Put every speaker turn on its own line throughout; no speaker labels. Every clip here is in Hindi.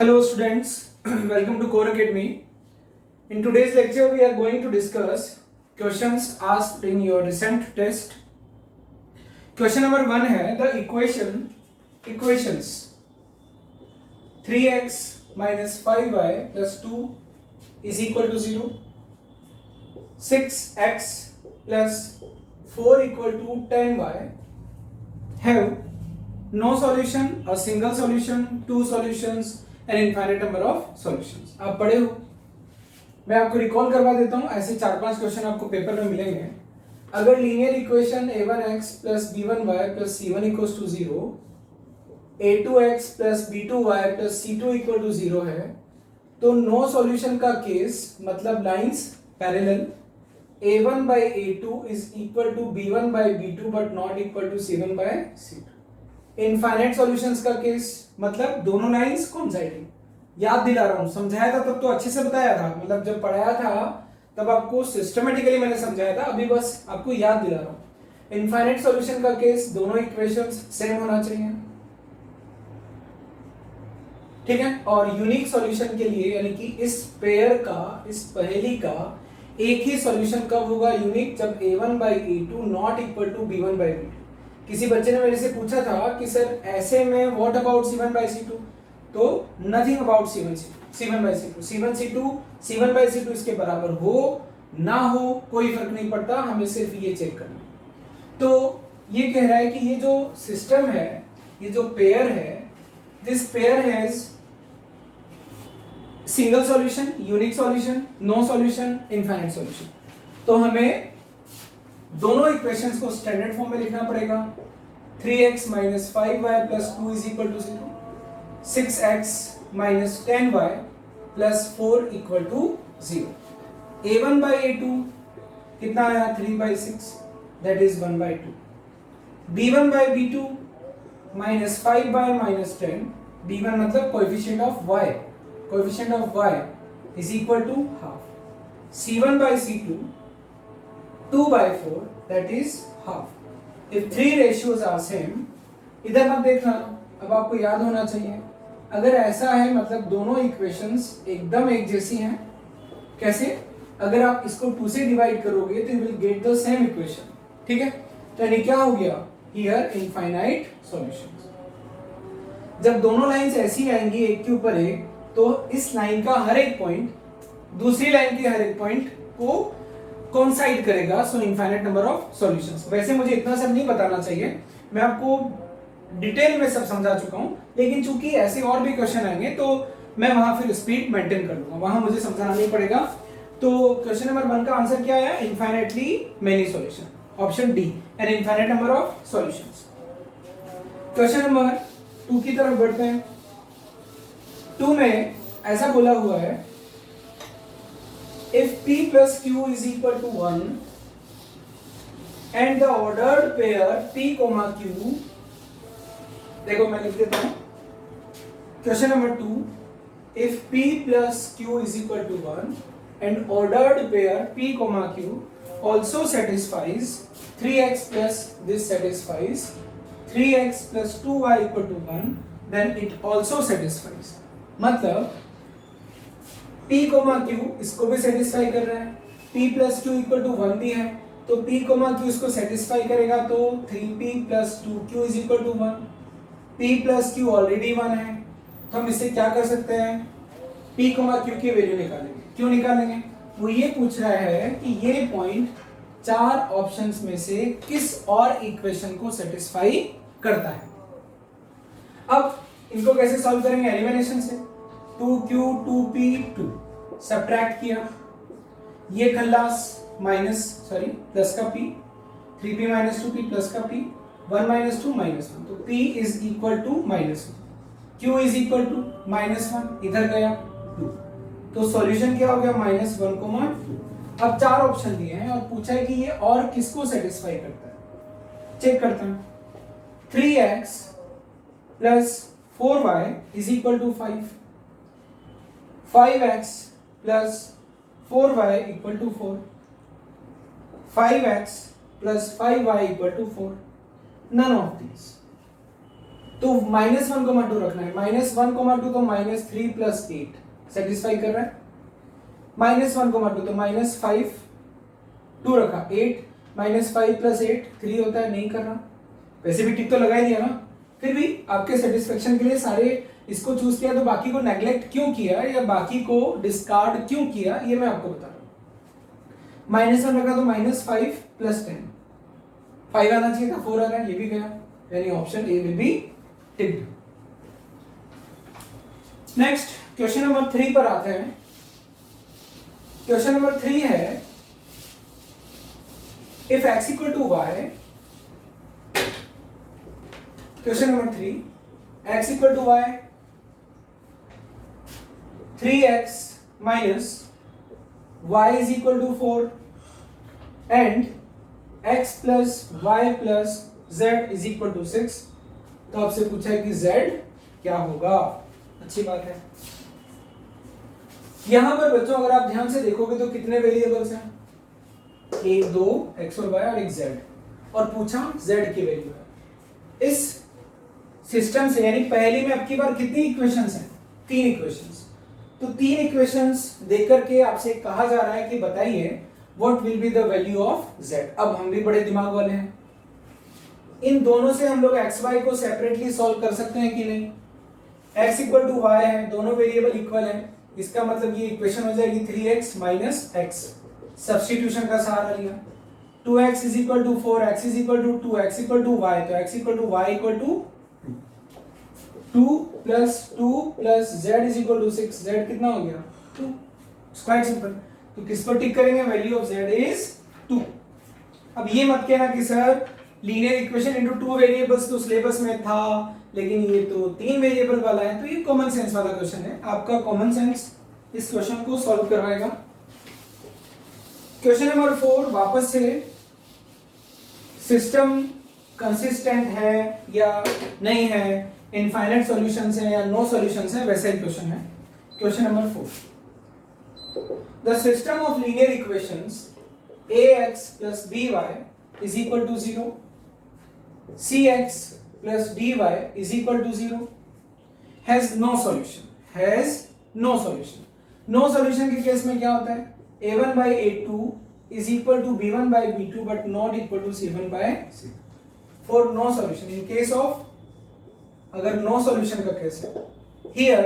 Hello students, welcome to Core Academy. In today's lecture we are going to discuss questions asked in your recent test. Question number 1 है the equations 3x minus 5y plus 2 is equal to 0, 6x plus 4 equal to 10y have no solution, a single solution, two solutions an infinite number of solutions. आप पढ़े हो, मैं आपको रिकॉल करवा देता हूं. ऐसे 4-5 क्वेश्चन आपको पेपर में मिलेंगे. अगर linear equation a1x plus b1y plus c1 equals to 0, a2x plus b2y plus c2 equal to 0 है, तो नो सॉल्यूशन का केस मतलब lines parallel a1 by a2 is equal to b1 by b2 but not equal to c1 by c2. Infinite solutions का केस मतलब दोनों लाइंस कोइंसाइडिंग. याद दिला रहा हूं, समझाया था तब तो अच्छे से बताया था, मतलब जब पढ़ाया था तब आपको सिस्टमेटिकली मैंने समझाया था, अभी बस आपको याद दिला रहा हूं. इनफाइनाइट सॉल्यूशन का केस दोनों इक्वेशंस सेम होना चाहिए, ठीक है. और यूनिक सॉल्यूशन के लिए यानी कि इस पेयर का, इस पहेली का एक ही सॉल्यूशन कब होगा यूनिक, जब a1 by a2 not equal to b1 by b2. किसी बच्चे ने मेरे से पूछा था कि सर ऐसे में what about c1 by c2, तो nothing about c1 by c2. c1 by c2 इसके बराबर हो ना हो कोई फर्क नहीं पड़ता, हमें सिर्फ ये चेक करना. तो ये कह रहा है कि ये जो सिस्टम है, ये जो पेयर है, this pair has single solution, unique solution, no solution, infinite solution. तो हमें दोनों इक्वेशंस को स्टैंडर्ड फॉर्म में लिखना पड़ेगा. 3x minus 5y plus 2 is equal to 0, 6x minus 10y plus 4 equal to 0. a1 by a2 कितना आया 3 by 6, that is 1 by 2. b1 by b2 minus 5 by minus 10, b1 मतलब coefficient of y is equal to half. c1 by c2 2 by 4, that is half. If three ratios are same, इधर मत देखना, अब आपको याद होना चाहिए. अगर ऐसा है मतलब दोनों इक्वेशंस एकदम एक जैसी हैं. कैसे? अगर आप इसको 2 से डिवाइड करोगे तो you will get the same equation, ठीक है. तो यानी क्या हो गया हियर इनफाइनाइट सॉल्यूशंस. जब दोनों लाइंस ऐसी आएंगी एक के ऊपर एक, तो इस लाइन का हर एक पॉइंट दूसरी लाइन के हर एक पॉइंट को कोइंसाइड करेगा. सो इनफाइनाइट नंबर ऑफ सॉल्यूशंस. वैसे मुझे इतना सब नहीं बताना चाहिए, मैं आपको डिटेल में सब समझा चुका हूं, लेकिन चूंकि ऐसे और भी क्वेश्चन आएंगे तो मैं वहां फिर स्पीड मेंटेन कर लूंगा, वहां मुझे समझाना नहीं पड़ेगा. तो क्वेश्चन नंबर 1 का आंसर क्या है? Infinitely many solution, option D, an infinite number of solutions. Question number 2 की तरफ बढ़ते हैं. 2 में ऐसा बोला हुआ है if p plus q is equal to 1 and the ordered pair p comma q, देखो मैं लिख देता हूं. Question number 2, if p plus q is equal to 1 and ordered pair p comma q also satisfies 3x plus this satisfies 3x plus 2y equal to 1, then it also satisfies. मतलब p, q इसको भी सेटिस्फाई कर रहा है, p plus q equal to 1 भी है, तो p, q इसको सेटिस्फाई करेगा, तो 3p plus 2q is equal to 1. p plus q already 1 है, तो हम इससे क्या कर सकते हैं? p, q की वैल्यू निकालेंगे. क्यों निकालेंगे? वो ये पूछ रहा है कि ये पॉइंट 4 ऑप्शंस में से किस और इक्वेशन को सेटिस्फाई करता है. अब इनको कैसे सॉल्व करेंगे? एलिमिनेशन से. 2q 2p 2 सब्ट्रैक्ट किया, ये खल्लास प्लस का p, 3p minus 2p plus का p, 1 minus 2 minus 1, तो p is equal to minus 1, q is equal to minus 1, इधर गया 2, तो सॉल्यूशन क्या हो गया? -1, 2. अब 4 ऑप्शन दिए हैं और पूछा है कि ये और किसको सेटिस्फाई करता है. चेक करते हैं. 3x plus 4y is equal to 5, 5x plus 4y equal to 4, 5x plus 5y equal to 4. None of these. तो -1,2 रखना है, -1,2 तो -3 + 8 सेटिस्फाई कर रहा है। -1,2 तो -5, 2 रखा 8, -5 + 8 3 होता है, नहीं कर रहा। वैसे भी टिक तो लगा ही दिया ना, फिर भी आपके सेटिस्फेक्शन के लिए सारे इसको चूज किया, तो बाकी को नेग्लेक्ट क्यों किया या बाकी को डिस्कार्ड क्यों किया ये मैं आपको बता रहा हूं। -1 रखा तो -5 + 10, 5 आना चाहिए था, 4 आ रहा है, ये भी गया, यानी option A will be ticked. Next question number 3 पर आते हैं। क्वेश्चन नंबर 3 है, if x = y, question number 3, x = y, 3x minus y is equal to 4 and x plus y plus z is equal to 6। तो आपसे पूछा है कि z क्या होगा। अच्छी बात है। यहां पर बच्चों अगर आप ध्यान से देखोगे तो कितने वेरिएबल्स हैं, 1 2 x और y और एक z, और पूछा z की वैल्यू है। इस सिस्टम से यानी पहली में आपकी बार कितनी इक्वेशंस हैं, 3 इक्वेशंस। तो 3 इक्वेशंस देकर के आपसे कहा जा रहा है कि बताइए what will be the value of z। अब हम भी बड़े दिमाग वाले हैं, इन दोनों से हम लोग x y को सेपरेटली सॉल्व कर सकते हैं कि नहीं। x = y है, दोनों वेरिएबल इक्वल हैं, इसका मतलब ये इक्वेशन हो जाएगी 3x - x। सब्स्टिट्यूशन का सहारा लिया, 2x = 4, x = 2, x = y, तो x = y = 2 + 2 + z = 6, z कितना हो गया 2। Quite simple. तो किस पर टिक करेंगे, वैल्यू ऑफ z इज 2। अब ये मत कहना कि sir linear equation into 2 variables तो सिलेबस में था, लेकिन ये तो 3 वेरिएबल वाला है। तो ये कॉमन सेंस वाला क्वेश्चन है, आपका कॉमन सेंस इस क्वेश्चन को सॉल्व करवाएगा। क्वेश्चन नंबर 4 वापस से सिस्टम कंसिस्टेंट है या नहीं है, इनफाइनाइट सॉल्यूशंस है या नो सॉल्यूशंस है, वैसा ही क्वेश्चन है। Question number 4, the system of linear equations ax plus by is equal to 0, cx plus dy is equal to 0 has no solution, has no solution। no solution के केस में क्या होता है, a1 by a2 is equal to b1 by b2 but not equal to c1 by c। for no solution, in case of अगर no solution का केस है, here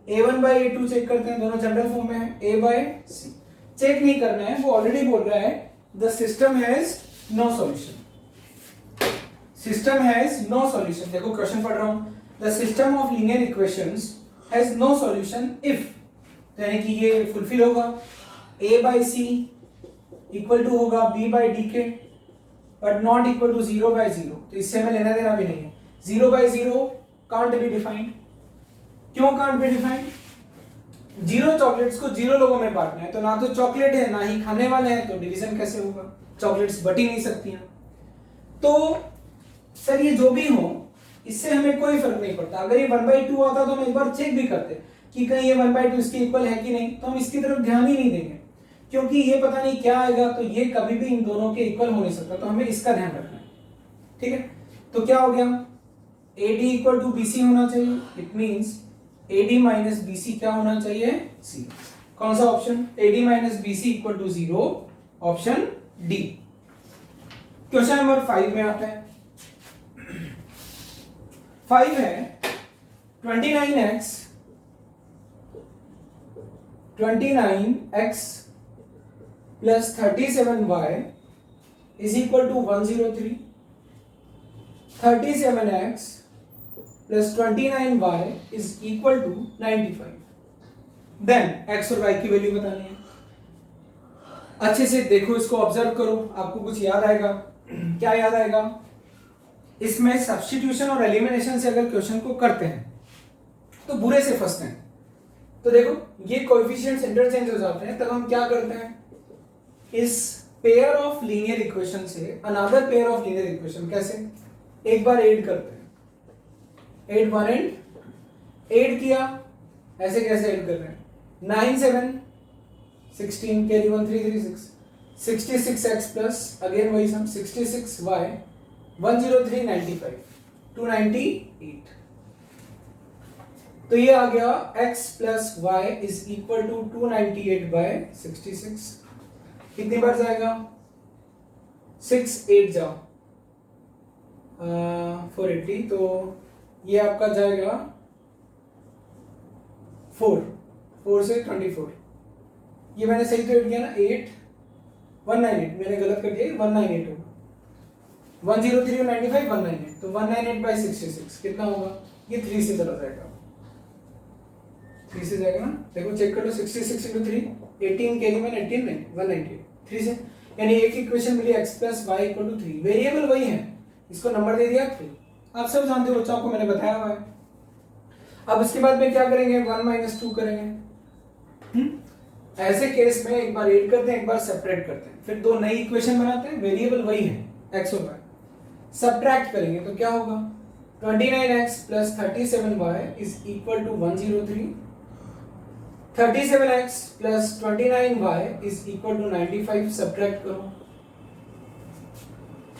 a1 by a2 check करते हैं, दोनों जनरल फॉर्म में है, a by c चेक नहीं करना है, वो ऑलरेडी बोल रहा है the system has no solution. System has no solution. देखो क्वेश्चन पढ़ रहा हूं, the system of linear equations has no solution if, यानी कि ये फुलफिल होगा, a by c equal to होगा b by dk but not equal to 0 by 0। तो इससे हमें लेना देना भी नहीं है। 0 by 0 कांट बी डिफाइंड। क्यों कांट बी डिफाइंड, 0 चॉकलेट्स को 0 लोगों में बांटना है, तो ना तो चॉकलेट है ना ही खाने वाले हैं, तो डिवीजन कैसे होगा, चॉकलेट्स बट ही नहीं सकती हैं। तो सर ये जो भी हो इससे हमें कोई फर्क नहीं पड़ता। अगर ये 1/2 आता तो हम एक बार चेक भी करते कि कहीं ये 1/2 इसके इक्वल है कि नहीं, तो हम इसकी तरफ ध्यान ही नहीं देंगे, क्योंकि ये पता नहीं क्या आएगा, तो ये कभी भी इन दोनों के इक्वल हो नहीं सकता, तो हमें इसका ध्यान रखना है। ठीक है, तो क्या हो गया, AD = BC होना चाहिए, इट मींस AD - BC क्या होना चाहिए, C। कौन सा option, AD - BC = 0, option D. Question number 5 में आता है। 5 है 29x plus 37y is equal to 103, 37x plus 29y is equal to 95। Then x और y की वैल्यू बतानी है। अच्छे से देखो, इसको ऑब्जर्व करो, आपको कुछ याद आएगा। क्या याद आएगा, इसमें सब्स्टिट्यूशन और एलिमिनेशन से अगर क्वेश्चन को करते हैं तो बुरे से फंसते हैं। तो देखो ये कोएफिशिएंट्स इंटरचेंज हो जाते हैं, तब हम क्या करते हैं, इस पेयर ऑफ लीनियर इक्वेशन से another pair of linear equation, कैसे, एक बार ऐड करते हैं, 8 1 8 ऐड किया, ऐसे कैसे ऐड कर रहे हैं, 9 7 16 कैरी 1 3 3 6 66x प्लस अगेन वही सम 66y 103 95 298। तो ये आ गया x plus y is equal to 298/66। कितनी बार जाएगा? 6 8 जा 480, तो ये आपका जाएगा 4 से 24। ये मैंने सही तो ऐड किया ना, 8 198, मैंने गलत कर दिया, 198 होगा। 103 और 95 198, तो 198/66 कितना होगा? ये 3 से चला जाएगा, 3 से जाएगा ना, देखो चेक कर लो। 66 into 3 18 कैरी में 18 नहीं 198 3 से, यानी एक इक्वेशन मिली x plus y equal to 3। Variable वही है, इसको नंबर दे दिया 3। आप सब जानते हो बच्चों, आपको मैंने बताया हुआ है। अब इसके बाद में क्या करेंगे? 1 - 2 करेंगे। ऐसे केस में एक बार ऐड करते हैं, एक बार सेपरेट करते हैं, फिर दो नई इक्वेशन बनाते हैं। वेरिएबल वही है x और y। सब्ट्रैक्ट करेंगे तो क्या होगा? 29x plus 37y is equal to 103। 37x plus 29y is equal to 95। Subtract करो,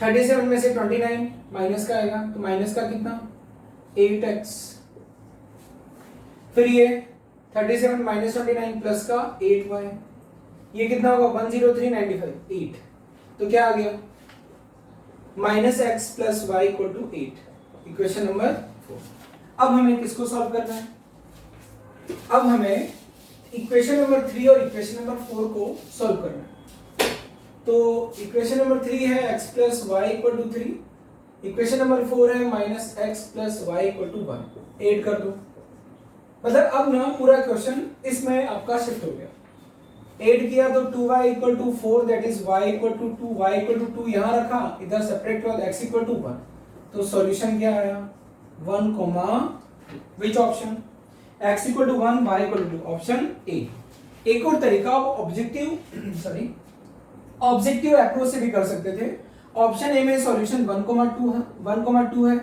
37 में से 29 माइनस का आएगा, तो माइनस का कितना? 8x। फिर ये 37 माइनस 29 प्लस का 8y, ये कितना होगा? 103 95 8। तो क्या आ गया? Minus x plus y equal to 8। Equation number 4। अब हमें किसको सॉल्व करना है? अब हमें इक्वेशन नंबर 3 और इक्वेशन नंबर 4 को सॉल्व करना है। तो इक्वेशन नंबर 3 है x plus y equal to 3, equation number 4 है minus x plus y equal to 1। Add कर दो, मतलब अब ना पूरा क्वेश्चन इसमें आपका शिफ्ट हो गया। ऐड किया तो 2y equal to 4, that is y equal to 2, y equal to 2 यहां रखा, इधर सेपरेट किया, x इक्वल टू 1। तो सॉल्यूशन क्या आया? 1, which option? x equal to 1, y equal to 2, option A. एक और तरीका आप ऑब्जेक्टिव अप्रोच से भी कर सकते थे। ऑप्शन ए में सॉल्यूशन 1,2 है, 1,2 है।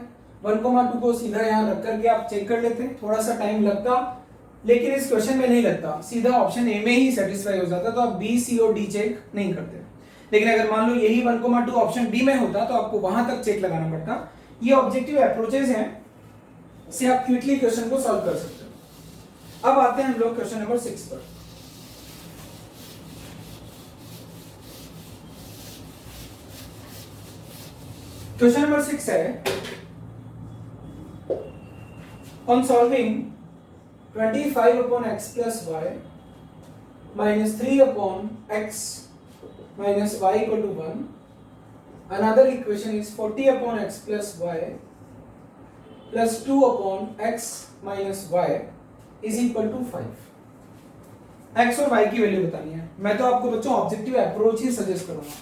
1,2 को सीधा यहाँ रख करके आप चेक कर लेते, थोड़ा सा टाइम लगता, लेकिन इस क्वेश्चन में नहीं लगता, सीधा ऑप्शन ए में ही सेटिस्फाई हो जाता, तो आप बी सी और डी चेक नहीं करते। लेकिन अगर मान लो यही 1,2 ऑप्शन डी में होता तो आपको वहां तक चेक लगाना पड़ता। ये ऑब्जेक्टिव अप्रोचेज हैं, से आप क्विकली क्वेश्चन को सॉल्व कर सकते हो। अब आते हैं हम लोग क्वेश्चन नंबर 6 पर। क्वेश्चन नंबर 6 है, on solving 25 upon x plus y minus 3 upon x minus y equal to 1, another equation is 40 upon x plus y plus 2 upon x minus y is equal to 5। x और y की वैल्यू बतानी है। मैं तो आपको बच्चों ऑब्जेक्टिव अप्रोच ही सजेस्ट करूंगा।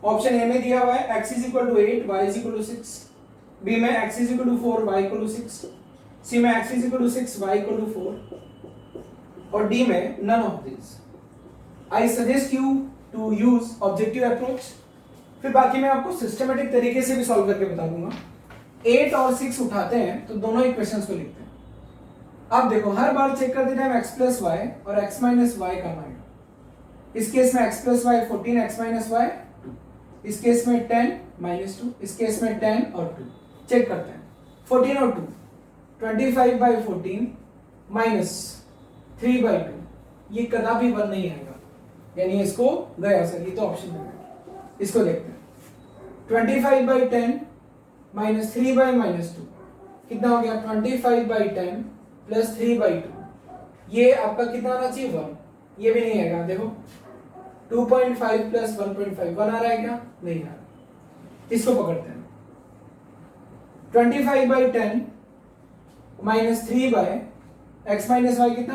ऑप्शन ए में दिया हुआ है x is equal to 8, y is equal to 6, B में x is equal to 4, y equal to 6, सी में x is equal to 6, y equal to 4, और डी में none of these। I suggest you to use objective approach। फिर बाकी मैं आपको सिस्टमेटिक तरीके से भी सॉल्व करके बता दूंगा। 8 और 6 उठाते हैं तो दोनों इक्वेशंस को लिखते हैं। अब देखो हर बार चेक करते टाइम x प्लस वाई और x माइनस वाई कम आएगा। इस केस में x plus y 14, x minus y 2, इस केस में 10 माइनस 2, इस केस में 10 और 2। चेक करते हैं 14 और 2, 25/14 माइनस 3/2, ये कदापि 1 नहीं आएगा, यानी इसको गया सर, ये तो ऑप्शन में है। इसको देखते हैं 25/10 माइनस 3/-2 कितना हो गया? 25/10 प्लस 3/2, ये आपका कितना आना चाहिए? 1। ये भी नहीं आएगा, देखो 2.5 प्लस 1.5 1 आ रहा है क्या? नहीं आ रहा। इसको पकड़ते हैं 25/10 माइनस 3/x माइनस वाई कितना?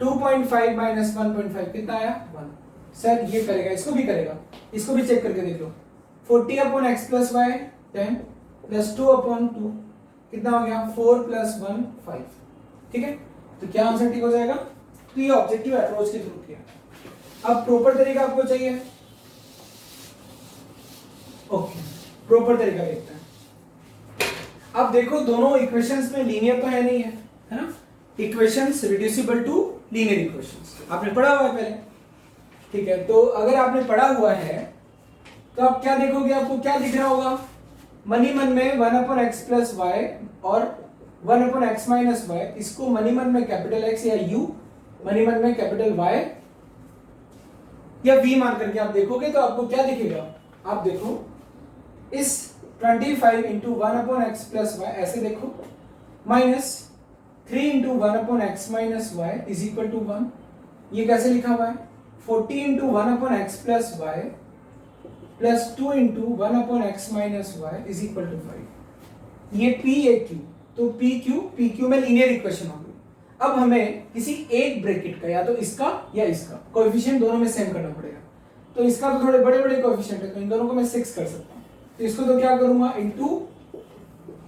2.5 माइनस 1.5 कितना आया? 1। सर ये करेगा, इसको भी करेगा, इसको भी चेक करके देख लो। 40 upon x plus y 10 plus 2 upon 2 कितना हो गया? 4 प्लस 1 5। ठीक है, तो क्या आंसर ठीक हो जाएगा? तो ये ऑब्जेक्टिव अप्रोच के थ्रू किया। अब प्रॉपर तरीका आपको चाहिए, ओके प्रॉपर तरीका देखते हैं। अब देखो दोनों इक्वेशंस में लीनियर तो है नहीं है ना? Equations reducible to linear equations, आपने पढ़ा हुआ है पहले। ठीक है, तो अगर आपने पढ़ा हुआ है तो आप क्या देखोगे? आपको क्या दिख रहा होगा? मन ही मन में 1/x प्लस वाई और 1/x माइनस वाई, इसको मन ही मन में कैपिटल एक्स या यू, मन ही मन में कैपिटल वाई या वी मान करके आप देखोगे तो आपको क्या दिखेगा, आप देखो इस 25 इंटू 1/x प्लस वाई ऐसे देखो, minus 3 into 1/x minus y is equal to 1। ये कैसे लिखा हुआ है, 40 into 1/x plus y plus 2 into 1/x minus y is equal to 5। ये P ये Q, तो PQ में लीनियर इक्वेशन हो गई। अब हमें किसी एक ब्रैकेट का या तो इसका या इसका कोएफिशिएंट दोनों में सेम करना पड़ेगा। तो इसका तो थोड़े बड़े बड़े कोएफिशिएंट है, तो इन दोनों को मैं 6 कर सकता हूँ। तो इसको तो क्या करूंगा, इंटू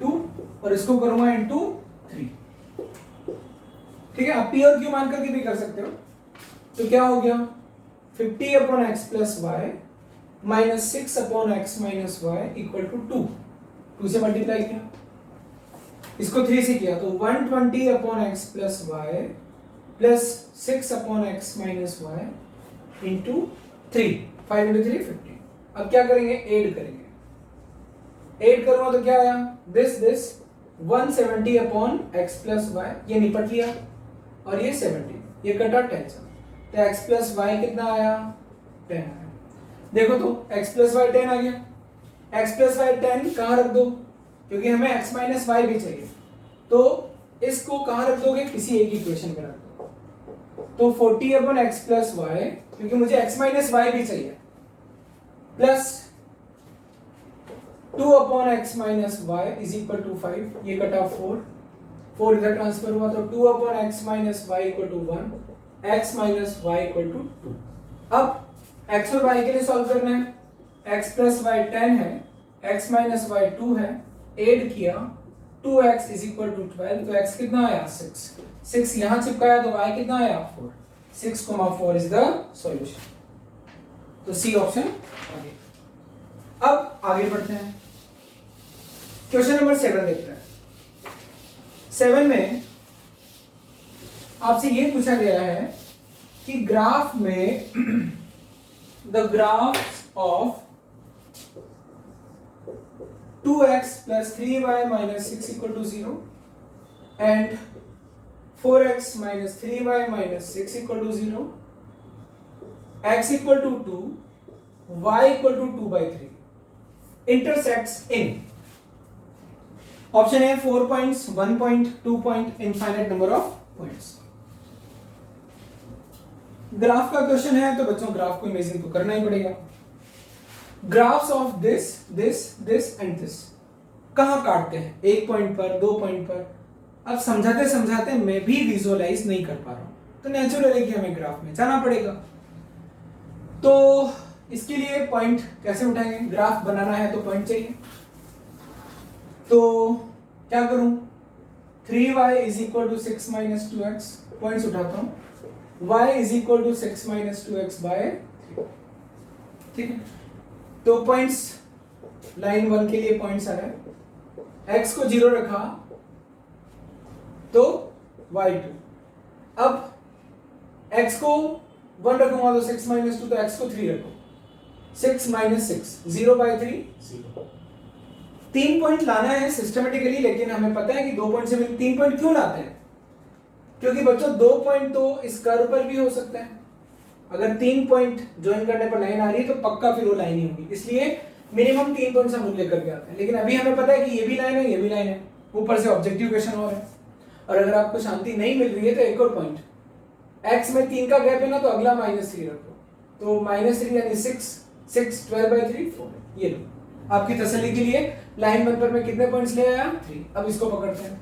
2 और इसको करूंगा इंटू 3। ठीक है, आप P और Q मान करके भी कर सकते हो। तो क्या हो गया, 50/x plus y minus 6/x minus y equal to 2 से मल्टीप्लाई किया, इसको 3 से किया तो 120/x plus y plus 6/x minus y into 3, 5 into 3 50। अब क्या करेंगे, ऐड करेंगे, ऐड करूंगा तो क्या आया, दिस 170/x प्लस वाई, ये निपट लिया और ये 70, ये कटा 10 तो x प्लस वाई कितना आया, 10 आया। देखो तो x प्लस वाई 10 आ गया, x प्लस वाई 10 कहाँ रख दो, क्योंकि हमें x माइनस वाई भी चाहिए, तो इसको कहाँ रख दोगे, किसी एक इक्वेशन में रख दो। तो 40/x प्लस वाई, क्योंकि मुझे x माइनस वाई भी चाहिए, plus 2/x minus y is equal to 5, ये कटा 4 इधर ट्रांसफर हुआ तो 2/x minus y equal to 1, x minus y equal to 2। अब x और y के लिए सॉल्व करना है, x प्लस वाई 10 है, x माइनस वाई 2 है, ऐड किया 2x इज इक्वल टू 12, तो x कितना आया, 6 यहां चिपकाया तो y कितना आया, 4, 6,4 इज द सॉल्यूशन। तो सी ऑप्शन आ गया। अब आगे बढ़ते हैं, क्वेश्चन नंबर 7 देखते हैं। 7 में आपसे ये पूछा गया है कि ग्राफ में the graph of 2x plus 3y minus 6 equal to 0 and 4x minus 3y minus 6 equal to 0, x equal to 2, y equal to 2 by 3 intersects in option है 4 points, 1 point, 2 point, infinite number of points। Graph का क्वेश्चन है तो बच्चों ग्राफ को इमेजिन तो करना ही पड़ेगा। Graphs of this and this कहाँ काटते हैं, 1 पॉइंट पर, 2 पॉइंट पर। अब समझाते समझाते मैं भी विजुअलाइज नहीं कर पा रहा हूं, तो नेचुरल है कि हमें ग्राफ में जाना पड़ेगा। तो इसके लिए पॉइंट कैसे उठाएंगे, ग्राफ बनाना है तो पॉइंट चाहिए। तो क्या करूं, 3y is equal to 6 minus 2x, points उठाता हूं, y is equal to 6 minus 2x by 3। ठीक है, तो पॉइंट्स लाइन 1 के लिए पॉइंट्स आ रहा है, x को 0 रखा तो y2, अब x को 1 रखूंगा तो 6 माइनस 2, तो x को 3 रखो, 6 माइनस 6, 0 बाय 3 0। 3 पॉइंट लाना है सिस्टमेटिकली, लेकिन हमें पता है कि 2 पॉइंट से मिलकर 3 पॉइंट क्यों लाते हैं, क्योंकि बच्चों 2 पॉइंट तो इस कर्व पर भी हो सकता है। अगर 3 पॉइंट ज्वाइन करने पर लाइन आ रही है तो पक्का फिर वो लाइन ही होगी, इसलिए मिनिमम 3 पॉइंट हम लेकर के आते हैं। लेकिन अभी हमें पता है कि ये भी लाइन है, ये भी लाइन है, ऊपर से ऑब्जेक्टिव क्वेश्चन हो रहा है। और अगर आपको शांति नहीं मिल रही है तो एक और पॉइंट, x में 3 का गैप है ना, तो अगला -3 रखो, तो -3 यानी 6 12 बाई 3 4। ये लो आपकी तसल्ली के लिए, लाइन 1 पर मैं कितने पॉइंट्स ले आया, 3। अब इसको पकड़ते हैं,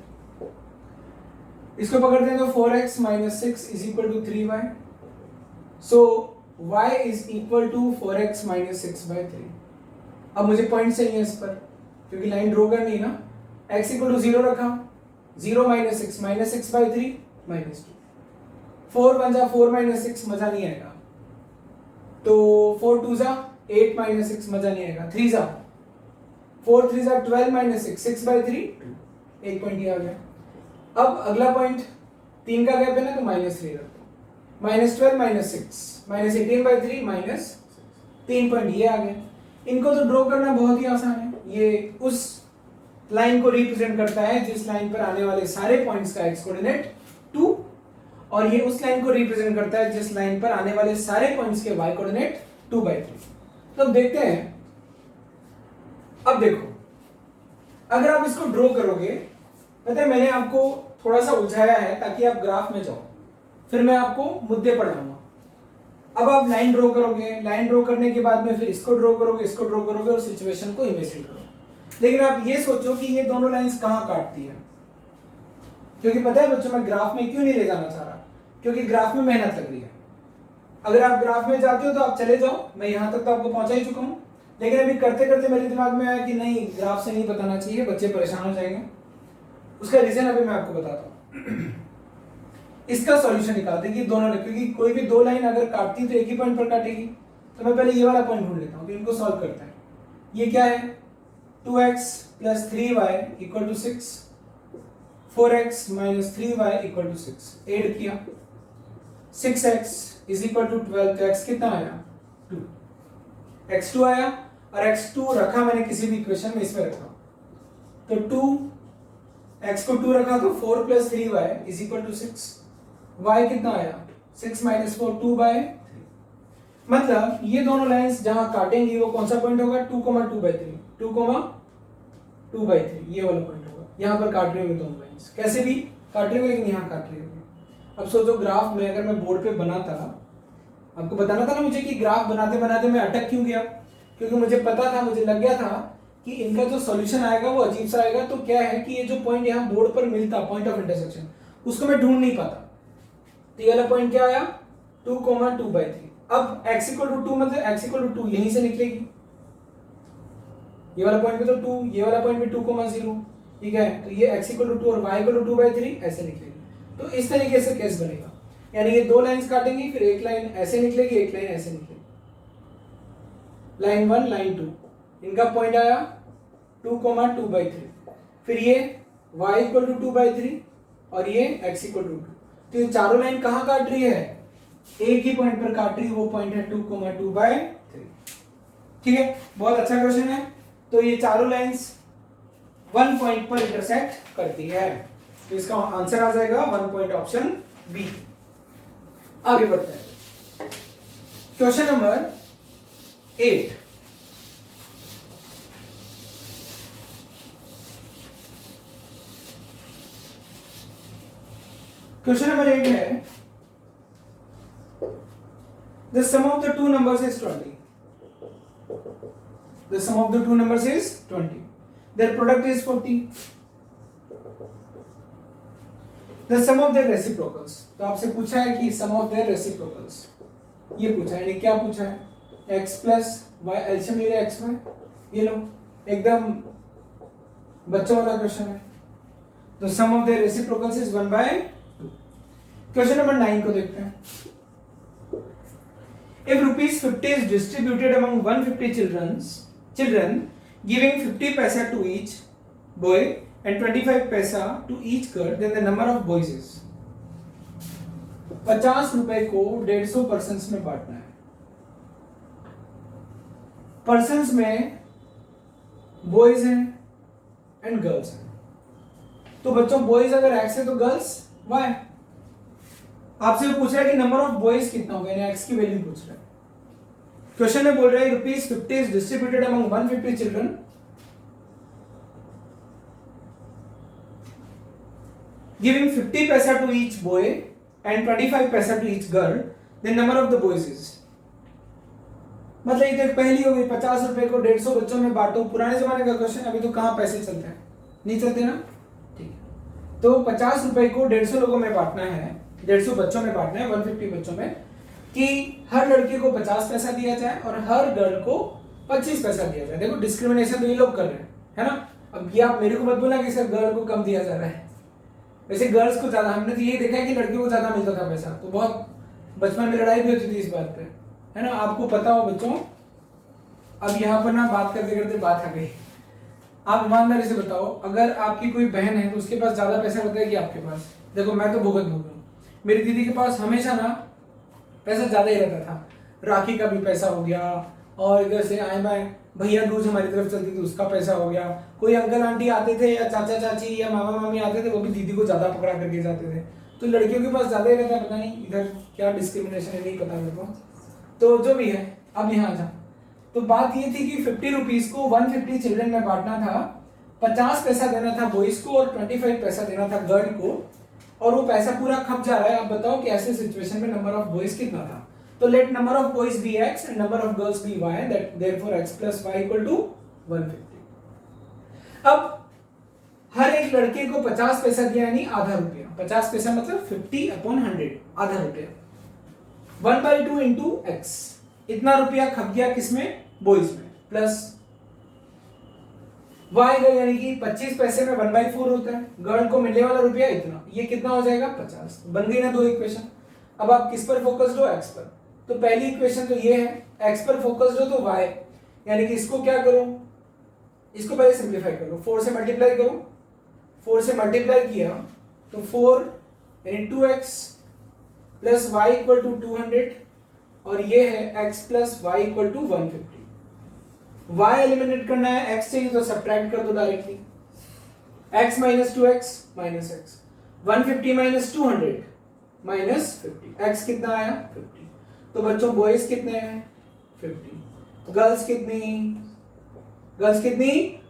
इसको पकड़ते हैं तो 4x minus 6 is equal to 3y, so y is equal to 4x minus 6 by 3। अब मुझे पॉइंट चाहिए इस पर, क्योंकि लाइन ड्रॉ करनी है ना। x इक्वल टू 0 रखा, 0 माइनस 6 माइनस 6 बाई 3 माइनस 2, 4 बन जा 4 माइनस 6 मजा नहीं आएगा, तो 4 2 जा 8 माइनस 6 मजा नहीं आएगा, 3 जा 4 3 जा 12 माइनस 6 6 बाई 3 एक पॉइंट ये आ गया। अब अगला पॉइंट 3 का गैप है ना, तो -3 रखो, -12 माइनस 6 -18 बाई 3 माइनस 3 पॉइंट ये आ गए। इनको तो ड्रॉ करना बहुत ही आसान है, ये उस लाइन को रिप्रेजेंट करता है जिस लाइन पर आने वाले सारे पॉइंट्स का एक्स कोऑर्डिनेट 2, और ये उस लाइन को रिप्रेजेंट करता है जिस लाइन पर आने वाले सारे पॉइंट्स के वाई कोऑर्डिनेट 2/3। तो अब देखते हैं, अब देखो अगर आप इसको ड्रॉ करोगे, पता है मैंने आपको थोड़ा सा उलझाया है ताकि आप ग्राफ में जाओ, फिर मैं आपको मुद्दे पढ़ाऊंगा। अब आप लाइन ड्रॉ करोगे, लाइन ड्रॉ करने के बाद में फिर इसको ड्रॉ करोगे, इसको ड्रॉ करोगे और सिचुएशन को इमेजिन करोगे। लेकिन आप ये सोचो कि ये दोनों लाइंस कहां काटती है, क्योंकि पता है बच्चों मैं ग्राफ में क्यों नहीं ले जाना चाह रहा, क्योंकि ग्राफ में मेहनत लग रही है। अगर आप ग्राफ में जाते हो तो आप चले जाओ, मैं यहां तक तो आपको पहुंचा ही चुका हूं, लेकिन अभी करते करते मेरे दिमाग में आया कि नहीं, ग्राफ से नहीं बताना चाहिए, बच्चे परेशान हो जाएंगे। उसका रीजन अभी मैं आपको बताता हूं। इसका सॉल्यूशन निकालते हैं कि दोनों, क्योंकि कोई भी दो लाइन अगर काटती तो एक ही पॉइंट पर काटेगी, तो मैं पहले ये वाला पॉइंट ढूंढ लेता हूं कि इनको सॉल्व करते हैं। ये क्या है, 2x + 3y = 6, 4x - 3y = 6, add किया 6x = 12, तो x कितना आया 2, x2 आया, और x2 रखा मैंने किसी भी इक्वेशन में, इसमें रखा तो 2, x को 2 रखा तो 4 + 3y = 6, y कितना आया 6 - 4 2/3। मतलब ये दोनों लाइंस जहां काटेंगी वो कौन सा पॉइंट होगा, 2,2/3, 2,2/3 ये वाला पॉइंट होगा। यहां पर काट रही होगी दोनों लाइंस, कैसे भी काट रही होगी, लेकिन यहां काट रही होगी। अब सोचो ग्राफ में अगर मैं बोर्ड पे बनाता, आपको बताना था ना मुझे कि ग्राफ बनाते बनाते मैं अटक क्यों गया, क्योंकि मुझे पता था, मुझे लग गया था कि इनका जो सॉल्यूशन आएगा वो अजीब सा आएगा। तो क्या है कि ये जो पॉइंट यहाँ बोर्ड पर मिलता, पॉइंट ऑफ इंटरसेक्शन, उसको मैं ढूंढ नहीं पाता। तो ये वाला पॉइंट क्या आया 2,2/3। अब x = 2 मतलब x = 2 यहीं से निकलेगी, ये वाला पॉइंट भी तो 2, ये वाला पॉइंट भी 2,0, ठीक है। तो ये x = 2 और y = 2/3 ऐसे निकलेगी। तो इस तरीके से केस बनेगा, यानी ये दो लाइंस काटेंगी, फिर एक लाइन ऐसे निकलेगी, एक लाइन ऐसे निकलेगी, लाइन 1 लाइन 2, इनका पॉइंट आया 2,2/3, फिर ये y = 2/3 और ये x = 2। तो ये चारों लाइन कहां काट रही है, एक ही पॉइंट पर काट रही है, वो पॉइंट है 2,2/3। ठीक है, बहुत अच्छा क्वेश्चन है। तो ये चारों लाइंस 1 पॉइंट पर इंटरसेक्ट करती है, तो इसका आंसर आ जाएगा 1 पॉइंट ऑप्शन बी। आगे बढ़ते हैं, क्वेश्चन नंबर 8। क्वेश्चन नंबर 8 है, the sum of the two numbers is 20. The sum of the two numbers is 20. Their product is 40. The sum of their reciprocals. तो आपसे पूछा है कि sum of their reciprocals, ये पूछा है, यानी क्या पूछा है, x + y, एलसीएम ले लिया x में, ये लो एकदम बच्चों वाला क्वेश्चन है। तो sum of their reciprocals is 1/2। Question number 9 को देखते हैं। If ₹50 is distributed among 150 children, giving 50 paisa to each boy and 25 paisa to each girl, then the number of boys is। 50 रुपए को 150 पर्सन्स में बांटना है। पर्सन्स में बॉयज हैं एंड गर्ल्स हैं। तो बच्चों बॉयज अगर x है तो गर्ल्स y। आपसे पूछ रहा है कि नंबर ऑफ बॉयज कितना होगा, यानी x की वैल्यू पूछ रहा है। क्वेश्चन में बोल रहा है ₹50 is distributed among 150 children, giving 50 paisa to each boy and 25 paisa to each girl, then number of the boys is. मतलब ये तो पहली हो गई, 50 रुपए को 150 बच्चों में बांटो। पुराने जमाने का क्वेश्चन, अभी तो कहां पैसे चलते हैं, नहीं चलते ना, ठीक है। तो 50 रुपए को 150 लोगों में बांटना है, 150 बच्चों में बांटना है, 150 बच्चों में, कि हर लड़के को 50 पैसा दिया जाए और हर गर्ल को 25 पैसा दिया जाए। देखो डिस्क्रिमिनेशन तो ये लोग कर रहे हैं, है ना। अब ये आप मेरे को मत बोलना कि सर गर्ल को कम दिया जा रहा है, वैसे गर्ल्स को ज्यादा, हमने तो ये देखा है कि लड़कियों को ज्यादा मिलता था पैसा। तो बहुत बचपन में लड़ाई भी होती थी इस बात पे, है ना, आपको पता हो बच्चों। अब यहाँ पर ना बात करते करते बात आ गई। आप ईमानदारी से बताओ, अगर आपकी कोई बहन है तो उसके पास ज्यादा पैसा होता है कि आपके पास? देखो मैं तो भुगत मेरी दीदी के पास हमेशा ना पैसा ज्यादा ही रहता था। राखी का भी पैसा हो गया, और इधर से आई मैं भैया दूज हमारी तरफ चलती थी उसका पैसा हो गया, कोई अंकल आंटी आते थे या चाचा चाची या मामा मामी आते थे वो भी दीदी को ज्यादा पकड़ा करके जाते थे, तो लड़कियों के पास ज्यादा ही रहता, पता नहीं इधर क्या डिस्क्रिमिनेशन है नहीं पता मेरे को, तो जो भी है। अब यहाँ जा, तो बात ये थी कि 50 रुपीज को 150 चिल्ड्रन में बांटना था, 50 पैसा देना था बॉयज को और 25 पैसा देना था गर्ल को, और वो पैसा पूरा खप जा रहा है। आप बताओ कि ऐसे सिचुएशन में नंबर ऑफ बॉयज कितना था? तो let number of boys be x and number of girls be y, that therefore x + y = 150। अब हर एक लड़के को 50 पैसा दिया यानी आधा रुपया, 50 पैसा मतलब 50/100, आधा रुपया, 1/2 इंटू x, इतना रुपया खप गया किसमें? बॉयज में, प्लस y का यानी कि 25 पैसे में 1/4 होता है, गर्ल को मिलने वाला रुपया इतना, ये कितना हो जाएगा? 50। बन गई ना दो इक्वेशन। अब आप किस पर फोकस्ड हो? x पर। तो पहली इक्वेशन तो ये है, x पर फोकस्ड हो तो y, यानी कि इसको क्या करो, इसको पहले सिंप्लीफाई करो, 4 से मल्टीप्लाई करो, 4 से मल्टीप्लाई किया तो 4 यानी 2x प्लस y = 200, और ये है x plus y = 150। y eliminate करना है, x चाहिए तो सब्ट्रैक्ट कर दो directly, x - 2x - x, 150 - 200 -50, x कितना आया? 50। तो बच्चों बॉयज कितने हैं? 50। गर्ल्स कितनी?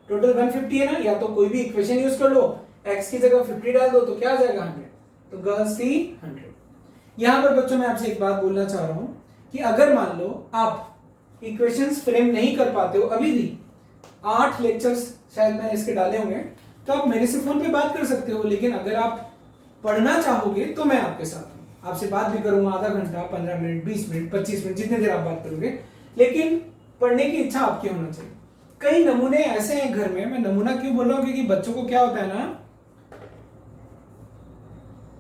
टोटल 150 है ना, या तो कोई भी इक्वेशन यूज कर लो, x की जगह 50 डाल दो तो क्या आ जाएगा? 100। तो गर्ल्स थी 100। यहां पर बच्चों मैं आपसे एक बात बोलना चाह रहा हूं कि अगर मान लो आप इक्वेशंस फ्रेम नहीं कर पाते हो, अभी भी 8 लेक्चर्स शायद मैंने इसके डाले होंगे, तो आप मेरे से फोन पे बात कर सकते हो, लेकिन अगर आप पढ़ना चाहोगे तो मैं आपके साथ हूं, आपसे बात भी करूंगा आधा घंटा, 15 मिनट, 20 मिनट, 25 मिनट, जितने देर आप बात करोगे, लेकिन पढ़ने की इच्छा आपकी होना चाहिए। कई नमूने ऐसे हैं घर में, मैं नमूना क्यों बोल रहा हूं, क्योंकि बच्चों को क्या होता है ना,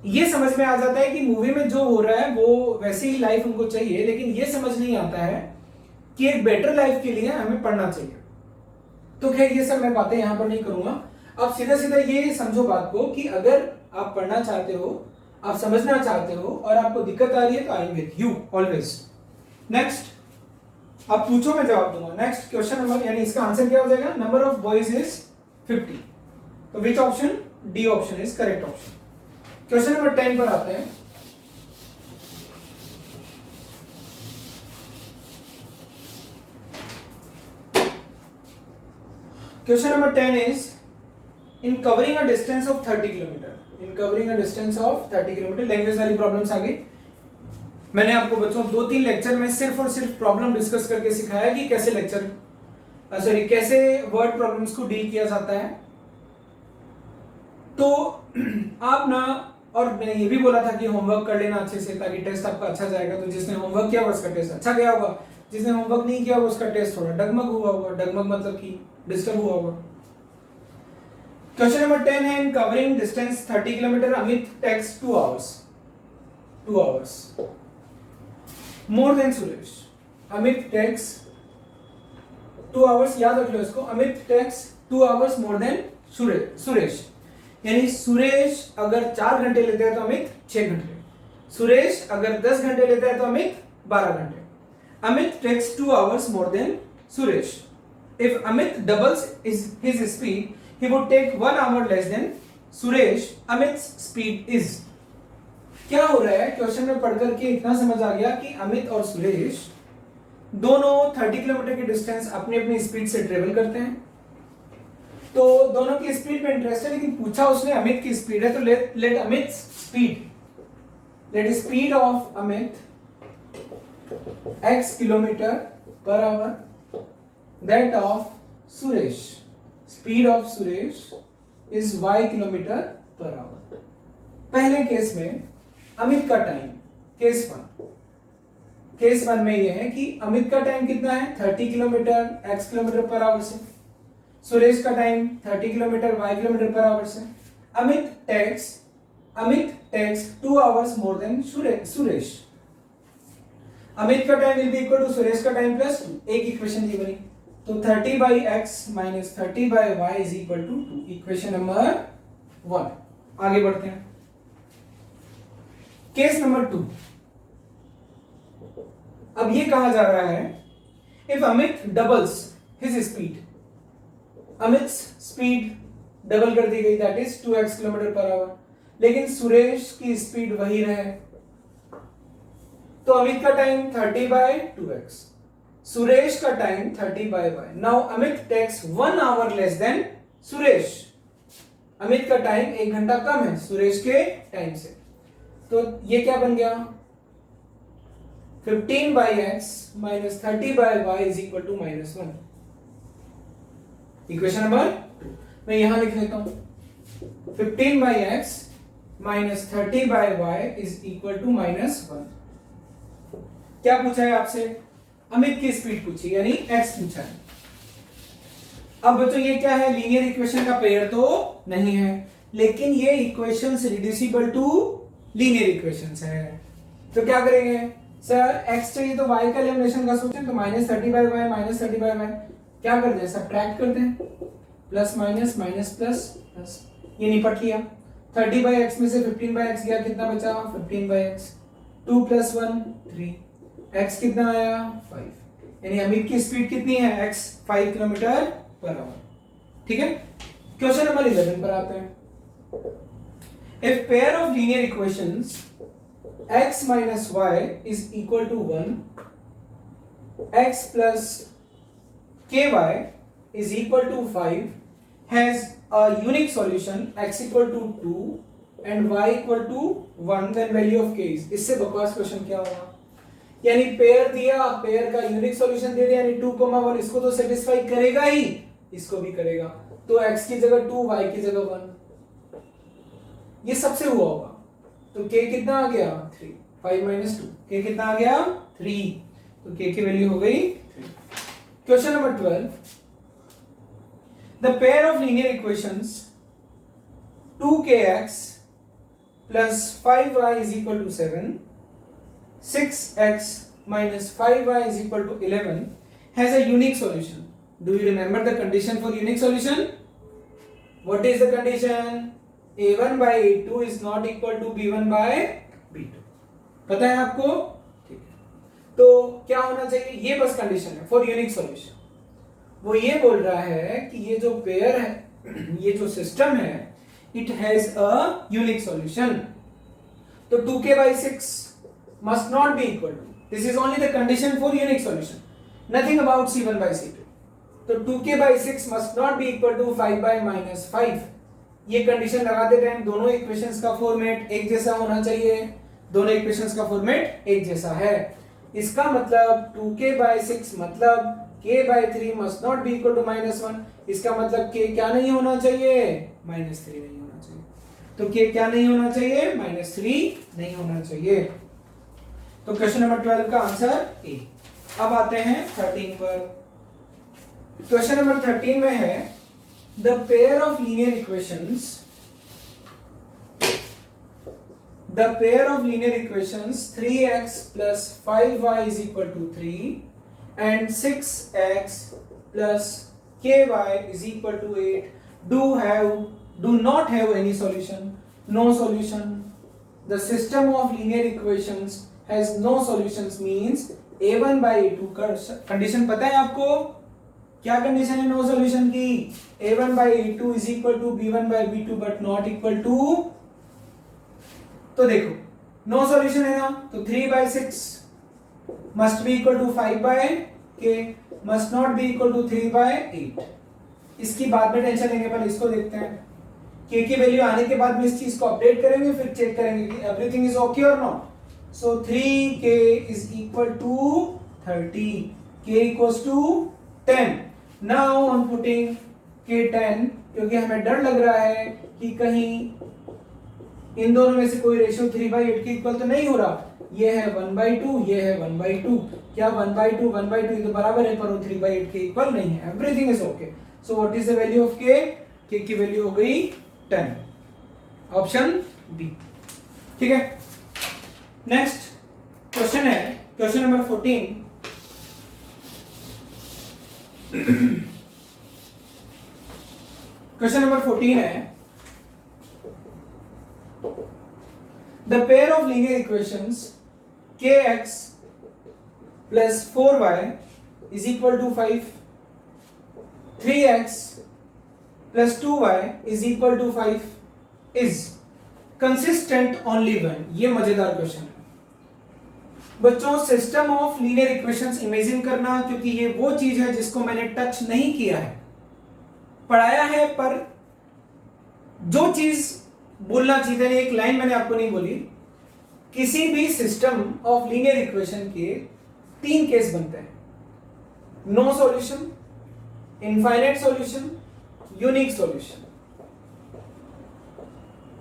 ये समझ में आ जाता है कि मूवी में जो हो रहा है वो वैसी ही लाइफ उनको चाहिए, लेकिन ये समझ नहीं आता है कि एक बेटर लाइफ के लिए हमें पढ़ना चाहिए। तो खैर ये सब मैं बातें यहां पर नहीं करूंगा, अब सीधा सीधा ये समझो बात को कि अगर आप पढ़ना चाहते हो, आप समझना चाहते हो और आपको दिक्कत आ रही है तो I am with you always. Next आप पूछो, मैं जवाब दूंगा। नेक्स्ट क्वेश्चन नंबर, यानी इसका आंसर क्या हो जाएगा? Number of boys is 50। तो which option? D option is correct option. Question number 10 पर आते हैं। Question number 10 is, in covering a distance of 30 kilometre, in covering a distance of 30 kilometre, language वाली प्रॉब्लम्स आ गई। मैंने आपको बच्चों 2-3 लेक्चर में सिर्फ और सिर्फ प्रॉब्लम डिस्कस करके सिखाया कि कैसे कैसे वर्ड प्रॉब्लम्स को डील किया जाता है। तो आप ना, और मैंने ये भी बोला था कि होमवर्क कर लेना अच्छे से ताकि टेस्ट आपका अच्छा जाएगा। तो जिसने होमवर्क किया होगा उसका टेस्ट अच्छा गया होगा, जिसने होमवर्क नहीं किया होगा उसका टेस्ट थोड़ा डगमग हुआ होगा। डगमग मतलब कि डिस्टर्ब हुआ होगा। क्वेश्चन नंबर 10 है, in covering distance 30 kilometre Amit takes 2 hours more than Suresh. Amit takes 2 hours, याद रख लो इसको, Amit takes 2 hours more than Suresh. यानी सुरेश अगर 4 घंटे लेते हैं तो अमित 6 घंटे, सुरेश अगर 10 घंटे लेता है तो अमित 12 घंटे। Amit takes 2 hours more than Suresh. If Amit doubles his speed, he would take 1 hour less than Suresh. Amit's speed is, क्या हो रहा है क्वेश्चन में पढ़कर के इतना समझ आ गया कि अमित और सुरेश दोनों 30 किलोमीटर की डिस्टेंस अपनी अपनी स्पीड से ट्रेवल करते हैं। तो दोनों की स्पीड में इंटरेस्ट है, लेकिन पूछा उसने अमित की स्पीड है, तो let Amit speed of Amit x kilometre per hour, that of Suresh, speed of Suresh is y kilometre per hour. पहले केस में अमित का टाइम, केस वन में यह है कि अमित का टाइम कितना है 30 kilometre x kilometre per hour से, सुरेश का time 30 kilometre y kilometre per hour से। Amit takes 2 hours more than Suresh. Amit का time will be equal to Suresh का टाइम प्लस 2, एक इक्वेशन ये बनी। तो 30/x - 30/y is equal to 2, equation number 1। आगे बढ़ते हैं, केस नंबर 2। अब ये कहा जा रहा है, if Amit doubles his speed, Amit speed double कर दी गई, that is 2x kilometre per our, लेकिन सुरेश की स्पीड वही रहे, तो अमित का टाइम 30/2x, सुरेश का time 30/y। Now Amit takes 1 hour less than Suresh, Amit का टाइम 1 घंटा कम है सुरेश के टाइम से, तो ये क्या बन गया 15/x minus 30/y is equal to -1। Equation number 2 मैं यहां लिख लेता हूं 15/x minus 30/y is equal to -1। क्या पूछा है आपसे, अमित की स्पीड पूछी यानी x पूछा है। अब बच्चों ये क्या है, लीनियर इक्वेशन का पेयर तो नहीं है, लेकिन ये equations reducible to linear equations है, तो क्या करेंगे सर, x चाहिए तो y का एलिमिनेशन का सोचें, तो -30/y -30/y क्या करते हैं, सब्ट्रैक्ट करते हैं, plus minus minus plus plus, ये निपट लिया। 30/x में से 15/x गया, कितना बचा 15/x, 2 + 1 3, x कितना आया 5, यानी अमित की स्पीड कितनी है x 5 किलोमीटर पर आवर। ठीक है, क्वेश्चन नंबर 11 पर आते हैं। If pair of linear equations x minus y is equal to 1, x plus ky is equal to 5 has a unique solution x equal to 2 and y equal to 1, then value of k is, इससे बकवास क्वेश्चन क्या होगा, यानी पेयर दिया, पेयर का यूनिक सॉल्यूशन दे दिया, यानी 2, 1 इसको तो सेटिस्फाई करेगा ही, इसको भी करेगा, तो x की जगह 2 y की जगह 1, ये सबसे हुआ होगा, तो k कितना आ गया 3, 5 - 2, k कितना आ गया 3, तो k की वैल्यू हो गई 3। Question number 12, the pair of linear equations 2kx plus 5y is equal to 7, 6x minus 5y is equal to 11 has a unique solution. Do you remember the condition for unique solution? What is the condition? a1 by a2 is not equal to b1 by b2, पता है आपको? ठीक है, तो क्या होना चाहिए, ये बस कंडीशन है फॉर यूनिक सॉल्यूशन। वो ये बोल रहा है कि ये जो पेयर है, ये जो सिस्टम है, it has a unique solution, तो 2k/6 must not be equal to, this is only the condition for unique solution, nothing about c1/c2, तो 2k/6 must not be equal to 5/-5। ये कंडीशन लगाते टाइम दोनों इक्वेशंस का फॉर्मेट एक जैसा होना चाहिए, दोनों इक्वेशंस का फॉर्मेट एक जैसा है, इसका मतलब 2k/6 मतलब k/3 must not be equal to -1, इसका मतलब k क्या नहीं होना चाहिए -3 नहीं होना चाहिए, तो k क्या नहीं होना चाहिए -3 नहीं होना चाहिए, तो क्वेश्चन नंबर 12 का आंसर ए। अब आते हैं 13 पर। क्वेश्चन नंबर 13 में है the pair of linear equations 3x plus 5y is equal to 3 and 6x plus ky is equal to 8 do not have any solution, no solution, the system of linear equations has no solutions means a1 by a2 का कंडीशन पता है आपको, क्या कंडीशन है नो सॉल्यूशन की, a1 by a2 is equal to b1 by b2 but not equal to, तो देखो नो सॉल्यूशन है ना, तो 3/6 must be equal to 5/k must not be equal to 3/8, इसकी बाद में टेंशन लेंगे, पहले इसको देखते हैं, k की वैल्यू आने के बाद में इस चीज को अपडेट करेंगे, फिर चेक करेंगे कि एवरीथिंग इज ओके और not, so 3k is equal to 30, k equals to 10, now on putting k 10, क्योंकि हमें डर लग रहा है कि कहीं इन दोनों में से कोई रेशियो 3/8 के इक्वल तो नहीं हो रहा, ये है 1/2, ये है 1/2, क्या 1/2 1/2 ये तो बराबर है, पर वो 3/8 के इक्वल नहीं है, everything is okay, so what is the value of k, k की वैल्यू हो गई 10, ऑप्शन बी। ठीक है, नेक्स्ट क्वेश्चन है क्वेश्चन नंबर 14। क्वेश्चन नंबर 14 है the pair of linear equations kx plus 4y is equal to 5 3x plus 2y is equal to 5 is consistent only when, ये मजेदार क्वेश्चन है बच्चों। System of linear equations imagine करना, क्योंकि ये वो चीज है जिसको मैंने टच नहीं किया है, पढ़ाया है, पर जो चीज बोलना चाहिए, एक लाइन मैंने आपको नहीं बोली। किसी भी सिस्टम ऑफ लीनियर इक्वेशन के 3 केस बनते हैं, no solution, infinite solution, unique solution.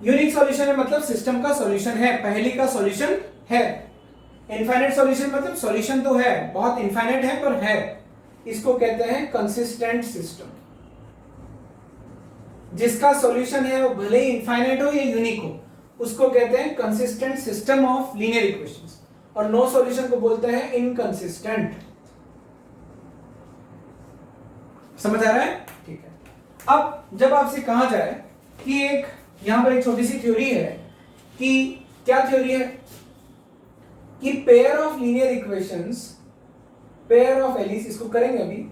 Unique solution है मतलब सिस्टम का सॉल्यूशन है, पहले का सॉल्यूशन है। इनफाइनाइट सॉल्यूशन मतलब सॉल्यूशन तो है, बहुत इनफाइनाइट है पर है, इसको कहते हैं कंसिस्टेंट सिस्टम। जिसका सॉल्यूशन है वो भले ही इनफाइनाइट हो या यूनिक हो, उसको कहते हैं consistent system of linear equations, और नो सॉल्यूशन को बोलते हैं इनकंसिस्टेंट। समझ आ रहा है? ठीक है। अब जब आपसे कहा जाए कि एक यहां पर एक छोटी सी थ्योरी है, कि क्या थ्योरी है कि pair of linear equations, pair of एलिस, इसको करेंगे अभी,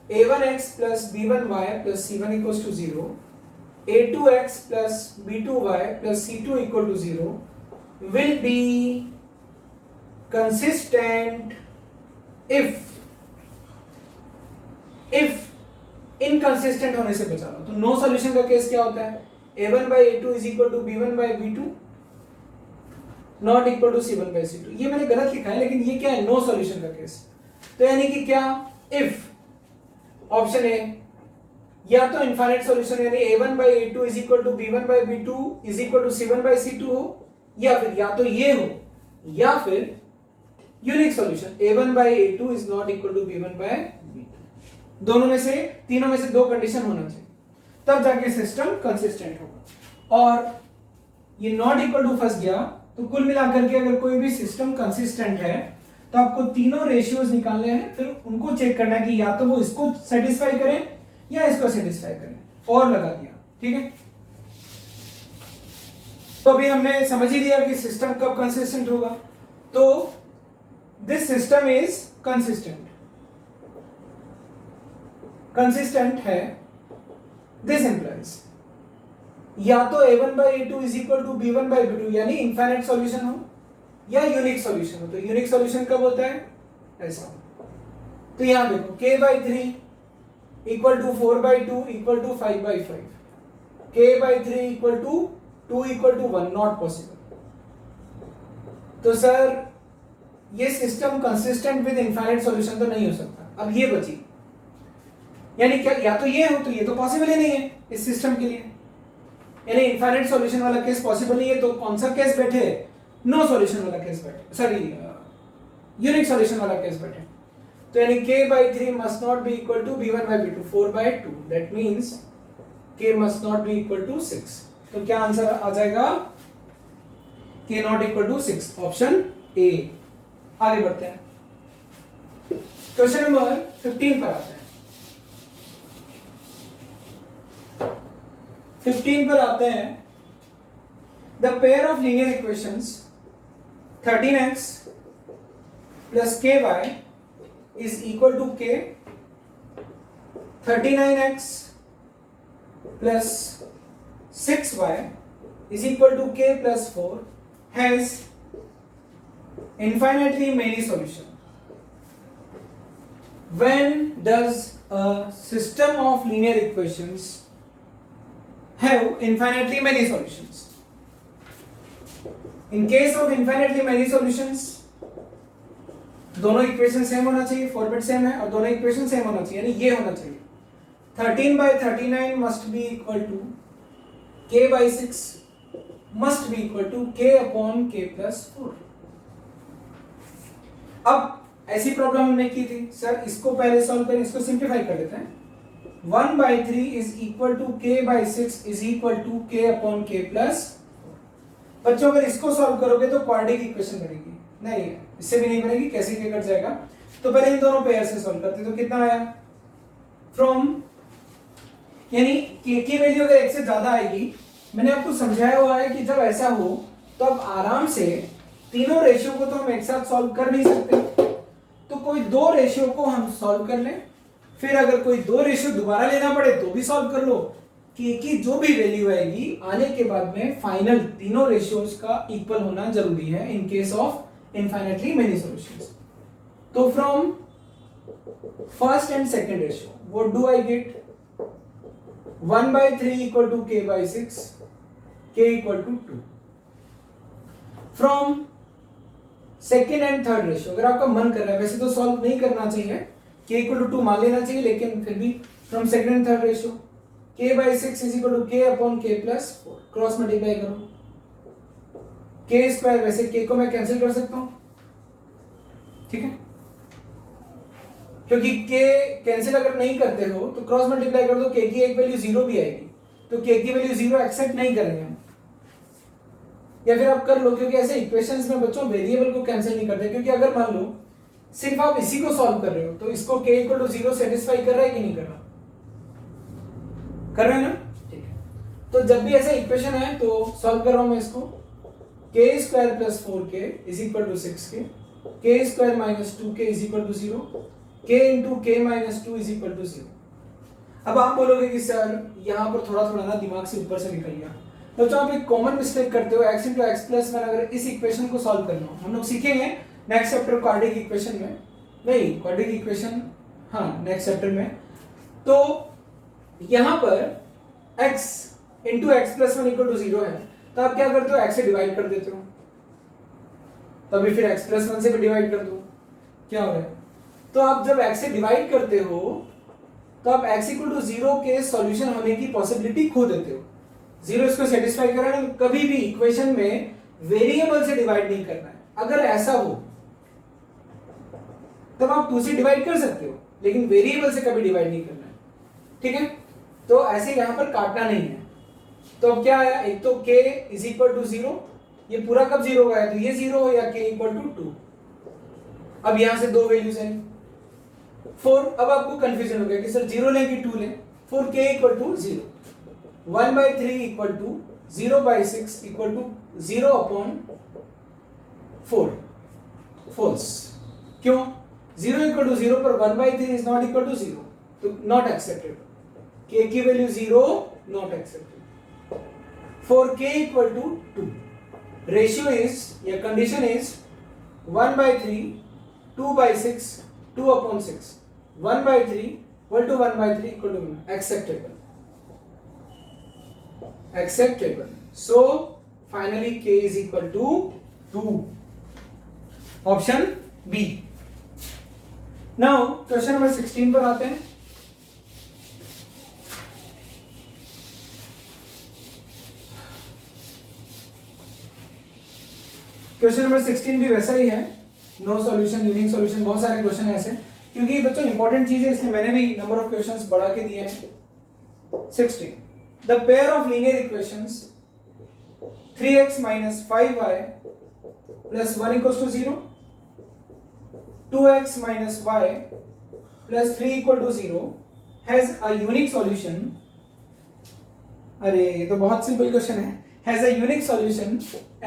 a1x plus b1y plus c1 equals to 0, a2x plus b2y plus c2 equal to 0 will be consistent if inconsistent होने से बचा लो। तो नो सॉल्यूशन का केस क्या होता है, a1 by a2 is equal to b1 by b2 not equal to c1 by c2। ये मैंने गलत लिखा है, लेकिन ये क्या है, नो सॉल्यूशन का केस। तो यानी कि क्या, इफ ऑप्शन ए, या तो इनफाइनाइट सॉल्यूशन यानी a1 by a2 is equal to b1 by b2 is equal to c1 by c2 हो, या फिर या तो ये हो, या फिर unique solution a1 by a2 is not equal to b1 by b2। दोनों में से, तीनों में से दो कंडीशन होना चाहिए, तब जाके सिस्टम कंसिस्टेंट होगा। और ये नॉट इक्वल टू फंस गया, तो कुल मिलाकर के अगर कोई भी सिस्टम कंसिस्टेंट है तो आपको तीनों रेशियोज निकालने हैं, फिर उनको चेक करना है कि या तो वो इसको सेटिस्फाई करें या इसको सेटिस्फाई करें, और लगा दिया। ठीक है, तो अभी हमने समझ ही लिया कि सिस्टम कब कंसिस्टेंट होगा। तो this system is consistent, consistent है, दिस इंप्लाइज या तो a1 by a2 is equal to b1 by b2 यानी इनफाइनाइट सॉल्यूशन हो, या यूनिक सॉल्यूशन हो। तो यूनिक सॉल्यूशन कब होता है, ऐसा। तो यहां देखो k by 3 equal to 4 by 2 equal to 5 by 5, k by 3 equal to 2 equal to 1, not possible. तो सर ये system consistent with infinite solution तो नहीं हो सकता। अब ये बची, यानी क्या, या तो ये हो, तो ये तो पॉसिबल ही नहीं है इस सिस्टम के लिए, यानी इनफाइनाइट सॉल्यूशन वाला केस पॉसिबल नहीं है। तो कौन सा केस बैठे, नो सॉल्यूशन वाला केस बैठे, सॉरी यूनिक सॉल्यूशन वाला केस बैठे। तो यानी k by 3 must not be equal to b1 by b2, 4 by 2, that means k must not be equal to 6। तो क्या आंसर आ जाएगा, k not equal to 6, option A. आगे बढ़ते हैं, क्वेश्चन नंबर 15 पर आते हैं। 15 पर आते हैं, the pair of linear equations 13x plus ky is equal to k, 39x plus 6y is equal to k plus 4 has infinitely many solutions. When does a system of linear equations have infinitely many solutions? In case of infinitely many solutions, दोनों इक्वेशन सेम होना चाहिए, फॉर्मेट सेम है, और दोनों इक्वेशन सेम होना चाहिए, यानी ये होना चाहिए 13 by 39 must be equal to k by 6 must be equal to k upon k plus 4। अब ऐसी प्रॉब्लम हमने की थी, सर इसको पहले सॉल्व करें, इसको सिंप्लीफाई कर देते हैं। 1 by 3 is equal to k by 6 is equal to k upon k plus 4। बच्चों अगर इसको सॉल्व करोगे तो क्वाड्रेटिक इक्वेशन बनेगी, नहीं इससे भी नहीं बनेगी, कैसे क्या कट जाएगा। तो पहले इन दोनों पेयर से सॉल्व करते, तो कितना आया, फ्रॉम, यानी k की वैल्यू अगर 1 से ज्यादा आएगी, मैंने आपको समझाया हुआ है कि जब ऐसा हो तो अब आराम से तीनों रेशियो को तो हम एक साथ सॉल्व कर नहीं सकते, तो कोई दो रेशियो को हम सॉल्व कर लें, फिर अगर कोई दो रेशियो दोबारा लेना पड़े तो भी सॉल्व कर लो। के की जो भी वैल्यू आएगी आने के बाद में फाइनल तीनों रेशियोज का इक्वल होना जरूरी है in case of infinitely many solutions. तो from first and second ratio what do I get? 1/3 equal to k/6, k equal to 2. From second and third ratio अगर आपका मन कर रहा है, वैसे तो सॉल्व नहीं करना चाहिए, k इक्वल टू 2 मान लेना चाहिए, लेकिन फिर भी from second and third ratio k/6 is equal to k upon k plus 4, cross multiply करो, k स्क्वायर, वैसे k को मैं कैंसिल कर सकता हूं, ठीक है, क्योंकि k कैंसिल अगर नहीं करते हो तो क्रॉस मल्टीप्लाई कर दो, k की एक वैल्यू 0 भी आएगी, तो k की वैल्यू 0 एक्सेप्ट नहीं करेंगे हम, या फिर आप कर लो, क्योंकि ऐसे इक्वेशंस में बच्चों वेरिएबल को कैंसिल नहीं करते, क्योंकि अगर मान लो सिर्फ आप इसी को सॉल्व कर रहे हो तो इसको k इक्वल टू 0 सेटिस्फाई कर रहा है कि नहीं कर रहा? कर रहे हैं ना, ठीक है। तो जब भी ऐसा इक्वेशन है तो सॉल्व कर रहा हूं मैं इसको, k square plus 4k is equal to 6k, k square minus 2k is equal to 0, k into k minus 2 is equal to 0। अब आप बोलोगे कि सर यहाँ पर थोड़ा थोड़ा ना दिमाग से ऊपर से निकल गया। बच्चों आप एक कॉमन मिस्टेक करते हो, x इंटू एक्स प्लस 1, अगर इस इक्वेशन को सॉल्व करना हो, हम लोग सीखेंगे नेक्स्ट चैप्टर क्वाड्रेटिक इक्वेशन में, नहीं क्वाड्रेटिक इक्वेशन हाँ नेक्स्ट चैप्टर में। तो यहाँ पर x into x plus 1 equal to 0 है, तो आप क्या करते हो, x से डिवाइड कर देते हो, तभी फिर x प्लस 1 से भी डिवाइड कर दो, क्या हो रहा है? तो आप जब x से डिवाइड करते हो तो आप x इक्वल टू 0 के सॉल्यूशन होने की पॉसिबिलिटी खो देते हो। 0 इसको सेटिस्फाई कर रहा है, कभी भी इक्वेशन में वेरिएबल से डिवाइड नहीं करना है। अगर ऐसा हो तब आप 2 से डिवाइड कर सकते हो, लेकिन वेरिएबल से कभी डिवाइड नहीं करना है, ठीक है। तो ऐसे यहां पर काटना नहीं है। तो अब क्या आया, एक तो k इज इक्वल टू 0, ये पूरा कब 0 गया, तो ये 0 हो या k इक्वल टू 2। अब यहां से दो वैल्यूज हैं 4, अब आपको कंफ्यूजन हो गया कि सर 0 लें कि 2 लें, 4k equal to 0, 1/3 equal to 0/6 equal to 0 upon 4, false. क्यों? 0 इक्वल टू 0 पर 1/3 इज नॉट इक्वल टू 0, तो नॉट एक्सेप्टेड, k की value 0, not accepted. 4k equal to 2, ratio is या condition is 1/3 2/6 2 upon 6, 1/3 equal to 1/3 equal to 1, acceptable, acceptable. So finally k is equal to 2, option B. Now question number 16 पर आते हैं। क्वेश्चन नंबर 16 भी वैसा ही है, नो सॉल्यूशन, यूनिक सॉल्यूशन, बहुत सारे क्वेश्चन है ऐसे, क्योंकि बच्चों इंपॉर्टेंट चीज है इसलिए मैंने भी नंबर ऑफ क्वेश्चंस बढ़ा के दिए हैं। 16 the pair of linear equations 3x minus 5y plus 1 equals to 0, 2x minus y plus 3 equal to 0 has a unique solution। अरे ये तो बहुत सिंपल क्वेश्चन है, has a unique solution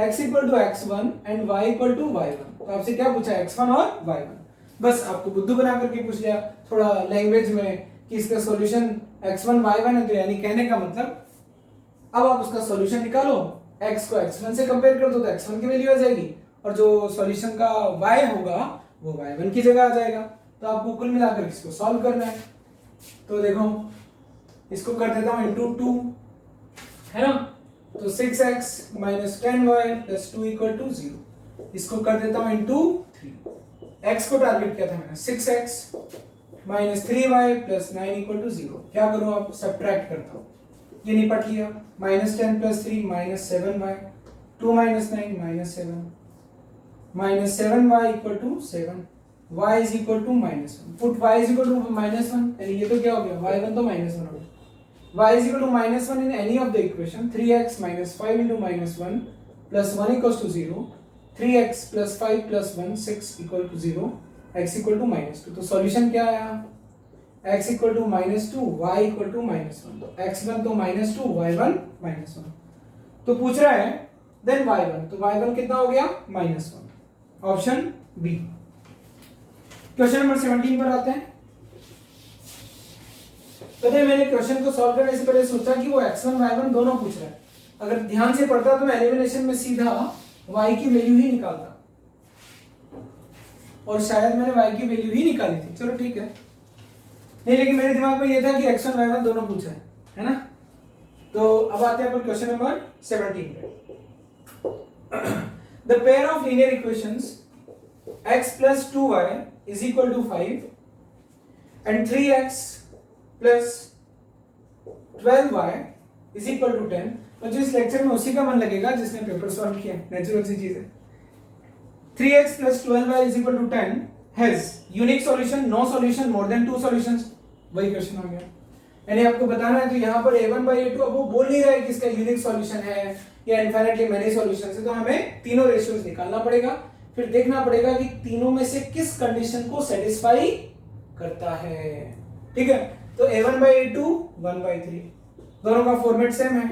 x equal to x1 and y equal to y1। तो आपसे क्या पूछा, x1 और y1, बस आपको बुद्धू बना करके पूछ लिया थोड़ा लैंग्वेज में कि इसका सॉल्यूशन x1 y1 है, तो यानी कहने का मतलब अब आप उसका सॉल्यूशन निकालो, x को x1 से कंपेयर कर दो तो x1 की वैल्यू आ जाएगी, और जो सॉल्यूशन का y होगा वो y1 की जगह आ जाएगा। तो आपको कुल मिलाकर इसको सॉल्व करना है। तो देखो इसको कर देता हूं इंटू 2, है ना, तो 6x minus 10y plus 2 equal to 0, इसको कर देता हूं इंटू 3, x को टारगेट किया था मैंने, 6x minus 3y plus 9 equal to 0, क्या करूं, आप सब्ट्रैक्ट करता हूं, ये निपट लिया, minus 10 plus 3 minus 7y, 2 minus 9 minus 7, minus 7y equal to 7, y is equal to minus 1, put y is equal to minus 1, ये तो क्या हो गया, y1 तो minus 1 हो गया, y is equal to minus 1 in any of the equation, 3x minus 5 into minus 1 plus 1 equals to 0, 3x plus 5 plus 1 6 equal to 0, x equal to minus 2। तो सॉल्यूशन क्या आया, x equal to minus 2, y equal to minus 1, तो x1 तो minus 2, y1 minus 1, तो पूछ रहा है then y1, तो y1 कितना हो गया, minus 1, option B. Question number 17 पर आते हैं। पता है मैंने क्वेश्चन को सॉल्व करने से पहले सोचा कि वो x1 y1 दोनों पूछ रहा है, अगर ध्यान से पढ़ता तो मैं एलिमिनेशन में सीधा y की वैल्यू ही निकालता, और शायद मैंने y की वैल्यू ही निकाली थी, चलो ठीक है। नहीं, लेकिन मेरे दिमाग में ये था कि x1 y1 दोनों पूछ रहे हैं, है ना। तो अब आते हैं अपन क्वेश्चन नंबर 17 पे। The pair of linear equations x plus 2y is equal to 5 and 3x plus 12y is equal to 10। और जो इस लेक्चर में उसी का मन लगेगा जिसने पेपर सॉल्व किया, नेचुरल सी चीज है। 3x plus 12y is equal to 10 has unique solution, no solution, more than 2 solutions। वही क्वेश्चन आ गया, यानी आपको बताना है। तो यहाँ पर a1 by a2, अब वो बोल नहीं रहा है कि इसका यूनिक सॉल्यूशन है या इनफाइनाइटली मेनी सॉल्यूशंस है, तो हमें तीनों रेशियोज निकालना पड़ेगा, फिर देखना पड़ेगा कि तीनों में से किस कंडीशन को सेटिस्फाई करता है, ठीक है। तो a1 by a2 1 by 3, दोनों का फॉर्मेट सेम है।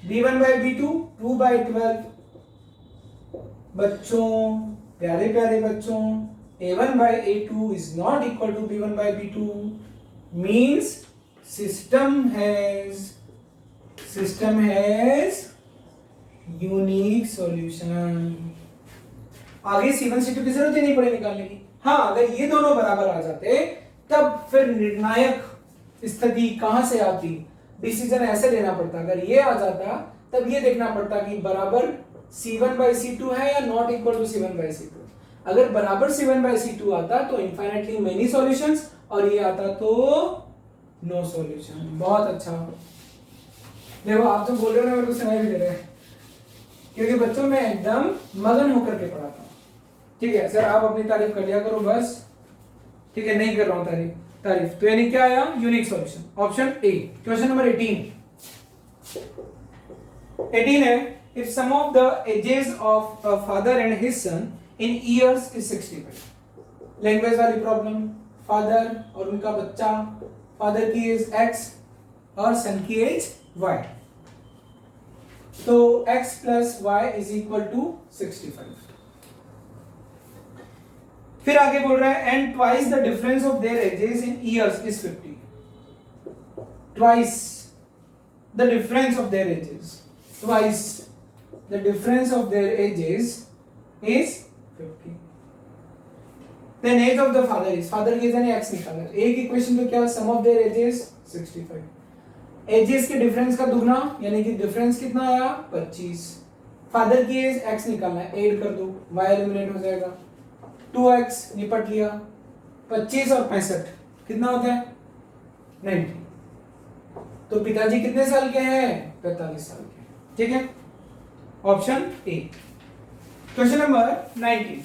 b1 by b2 2 by 12। बच्चों, प्यारे प्यारे बच्चों, a1 by a2 is not equal to b1 by b2 means system has unique solution। आगे C1 C2 की जरूरत ही नहीं पड़े निकालने की। हाँ, अगर ये दोनों बराबर आ जाते तब फिर निर्णायक स्थिति कहां से आती, डिसीजन ऐसे लेना पड़ता। अगर ये आ जाता तब ये देखना पड़ता कि बराबर C1 by C2 है या not equal to C1 by C2। अगर बराबर C1 by C2 आता तो इनफाइनाइटली मेनी सॉल्यूशंस, और ये आता तो नो सॉल्यूशन। बहुत अच्छा, देखो आप जो बोल रहे हो ना मेरे को सुनाई भी दे रहा है, क्योंकि बच्चों में एकदम मगन होकर के पढ़ाता हूँ, ठीक है। सर आप अपनी तारीफ कर लिया करो बस, ठीक है, नहीं कर रहा हूँ तारीफ। तो यानी क्या आया, unique solution, option A. Question number 18 है, if sum of the ages of a father and his son in years is 65। Language वाली प्रॉब्लम, फादर और उनका बच्चा, फादर की एज x और सन की एज y, तो x plus y is equal to 65। फिर आगे बोल रहा है and twice the difference of their ages in years is 50। Twice the difference of their ages, twice the difference of their ages is 50। Then age of the father is, father की एज यानी x निकालना। एक इक्वेशन तो क्या, sum of their ages 65, ages के डिफरेंस का दुगना, यानी कि डिफरेंस कितना आया 25। फादर की एज x निकालना है, ऐड कर दो, y एलिमिनेट हो जाएगा, 2x निपट लिया। 25 और 65 कितना होता है 90। तो पिताजी कितने साल के हैं, 45 साल के, ठीक है, option A. Question number 19।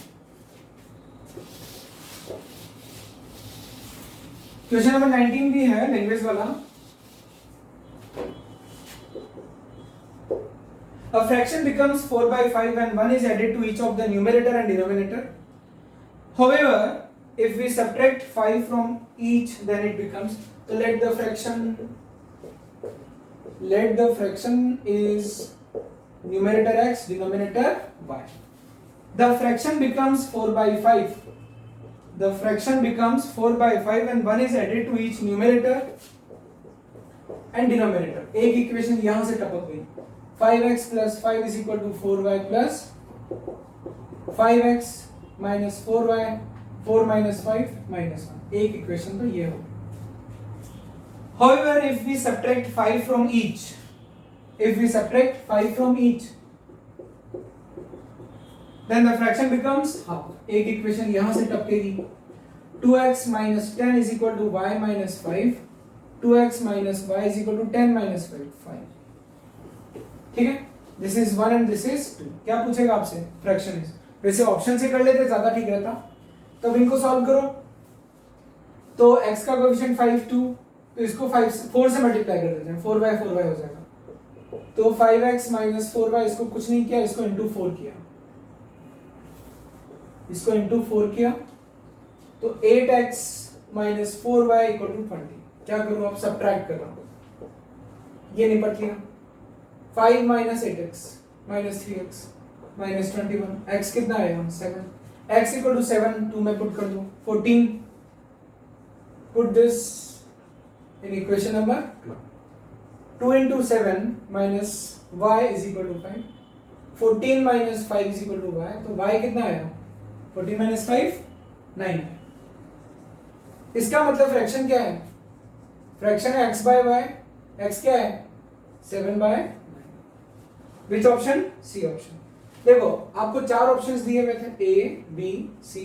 Question number 19 भी है लैंग्वेज वाला। A fraction becomes 4 by 5 when 1 is added to each of the numerator and denominator. However, if we subtract 5 from each, then it becomes, so let the fraction is numerator x, denominator y. The fraction becomes 4 by 5. The fraction becomes 4 by 5 and 1 is added to each numerator and denominator. एक इक्वेशन यहां से टपक गई, 5x plus 5 is equal to 4y plus 5x minus 4y, 4 minus 5 minus 1। एक इक्वेशन तो ये हो। However, if we subtract 5 from each, then the fraction becomes half। एक इक्वेशन यहां से टपकेगी, 2x minus 10 is equal to y minus 5, 2x minus y is equal to 10 minus 5। ठीक है, this is 1 and this is 2। क्या पूछेगा आपसे, फ्रैक्शन इज। वैसे ऑप्शन से कर लेते ज्यादा ठीक रहता। तब इनको सॉल्व करो, तो x का कोएफिशिएंट 5 2, तो इसको 4 से मल्टीप्लाई कर देते हैं, 4 by 4y हो जाएगा। तो 5x minus 4y, इसको कुछ नहीं किया, इसको इंटू 4 किया, इसको इंटू 4 किया, तो 8x minus 4y equal to 20। क्या करूं अब, सब्ट्रैक्ट कर रहा हूं, ये निपट लिया। 5 minus 8x minus 3x minus 21, x कितना आएगा 7, x equal to 7, 2 में पुट कर दूं 14, put this in equation number 2 into 7 minus y is equal to 5. 14 minus 5 is equal to y. तो y कितना आएगा? 14 minus 5 9. इसका मतलब फ्रैक्शन क्या है? फ्रैक्शन है x by y. x क्या है? 7 by 9. Which option? C option. देखो आपको चार ऑप्शंस दिए हुए थे A B C.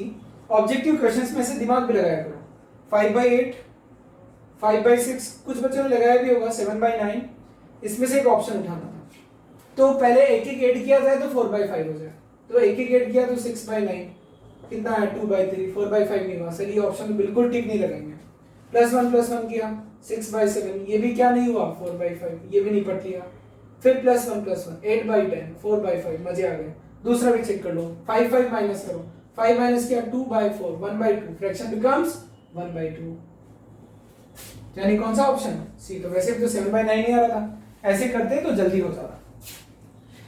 Objective questions में से दिमाग भी लगाया करो. 5 by 8, 5 by 6, कुछ बच्चों ने लगाया भी होगा 7 by 9. इसमें से एक ऑप्शन उठाना था. तो पहले एक एक ऐड किया जाए तो 4 by 5 हो जाए. तो एक एक ऐड किया तो 6 by 9 कितना है? 2 by 3. 4 by 5 नहीं हुआ सर, ये ऑप्शन बिल्कुल ठीक नहीं लगाएंगे. +1 किया 6 by 7, ये भी क्या नहीं हुआ? 4 by 5, ये भी नहीं पढ़ लिया. फिर +1 8 by 10 4 by 5, मजे आ गए. दूसरा भी चेक कर लो. 5 माइनस करो. 5 माइनस किया 2 by 4 1 by 2, fraction becomes 1 by 2. यानी कौन सा ऑप्शन? सी. तो वैसे भी तो 7 by 9 ही आ रहा था. ऐसे करते तो जल्दी हो जाता.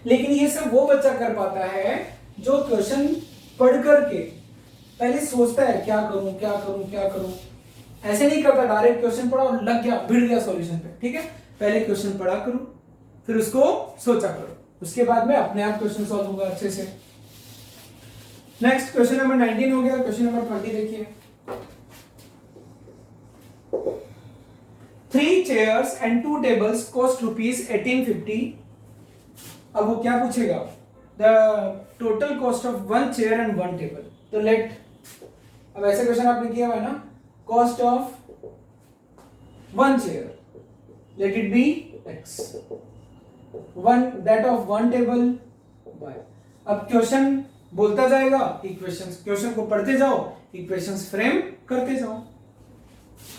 लेकिन ये सब वो बच्चा कर पाता है जो क्वेश्चन पढ़ करके पहले सोचता है क्या करूं क्या करूं क्या करूं. ऐसे नहीं करता डायरेक्ट क्वेश्चन पढ़ा और लग गया भिड़ गया सॉल्यूशन पे. ठीक है, पहले क्वेश्चन पढ़ा करो फिर उसको सोचा करो, उसके बाद में अपने आप क्वेश्चन सॉल्व होगा अच्छे से. नेक्स्ट क्वेश्चन नंबर 19 हो गया. क्वेश्चन नंबर 20 देखिए. 3 chairs and 2 tables cost rupees 1850. अब वो क्या पूछेगा? The total cost of 1 chair and 1 table. तो लेट, अब ऐसे क्वेश्चन आपने किया हुआ है ना. Cost of 1 chair, let it be x. that of 1 table y. अब क्वेश्चन बोलता जाएगा, इक्वेशंस, क्वेश्चन को पढ़ते जाओ, इक्वेशंस फ्रेम करते जाओ.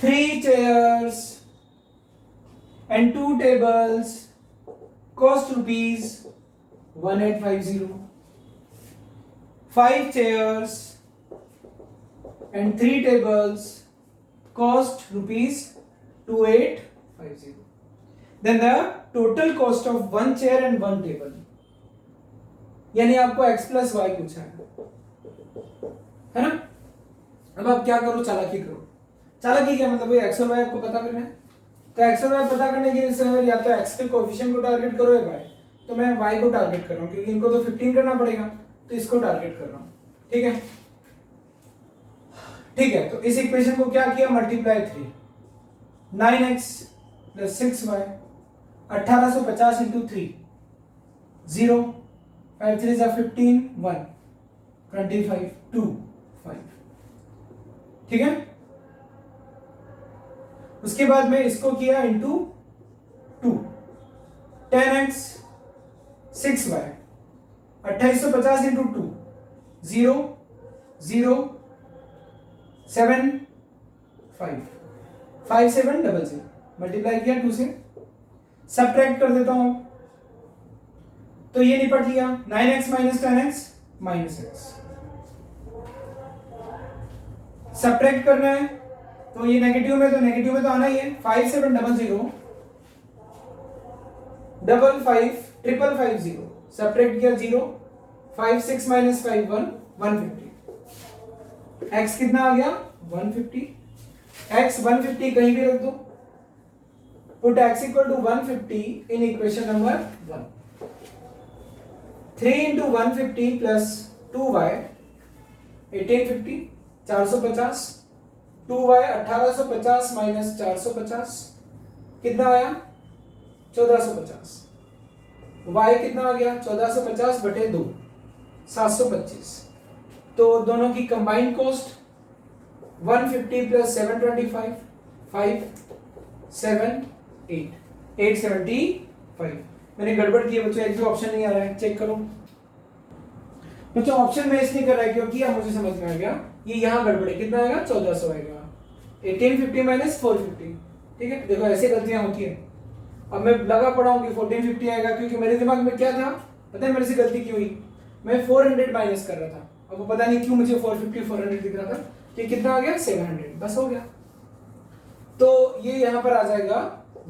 3 chairs and 2 tables cost rupees 1850. 5 chairs and 3 tables cost rupees 2850. Then the total cost of 1 chair and 1 table, यानी आपको x plus y पूछा है ना. अब आप क्या करो? चालाकी करो. चालाकी क्या मतलब? x और y आपको पता करना है. तो x और y पता करने के लिए या तो x के कोएफिशिएंट को टारगेट करो या y. तो मैं y को टारगेट कर रहा हूं क्योंकि इनको तो 15 करना पड़ेगा, तो इसको टारगेट कर रहा हूं. ठीक है, ठीक है. तो इस इक्वेशन को क्या किया? Multiply 3. 9x plus 6y 1850 into 3 0 5 3 is 15 1 25 2 5. ठीक है. उसके बाद में इसको किया into 2. 10x 6y 2850 into 2 0 0 7 5 5 7 00. Multiply किया 2 से. सबट्रैक्ट कर देता हूं तो ये निपट लिया. 9x minus 10x minus x. Subtract करना है तो ये नेगेटिव में, तो नेगेटिव में तो आना ही है. 5 7 00 5 5 550. सबट्रैक्ट किया 0. 5 6 minus 5 1 150. x कितना आ गया? 150. x 150 कहीं भी रख दो. Put x equal to 150 in equation number 1. 3 into 150 plus 2y 1850 450. 2y 1850 minus 450 कितना आया? 1450. y कितना आ गया? 1450 बटे 2 725. तो दोनों की कंबाइंड कॉस्ट 150 plus 725 5 7 8 875. मैंने गड़बड़ की है बच्चों, एक भी ऑप्शन नहीं आ रहा है. चेक करो बच्चों. ऑप्शन में इसलिए कर रहा है क्योंकि अब मुझे समझ में आ गया ये यहाँ गड़बड़ है. कितना आएगा? 1400 आएगा. 1850 माइनस 450. ठीक है, देखो ऐसे गलतियां होती है. अब मैं लगा पड़ा हूँ कि 1450 आएगा क्योंकि मेरे दिमाग में क्या था पता है मेरे से गलती क्यों हुई? मैं 400 माइनस कर रहा था. अब वो पता नहीं क्यों मुझे 450 400 दिख रहा था. तो कितना आ गया? 700. बस हो गया. तो ये यहाँ पर आ जाएगा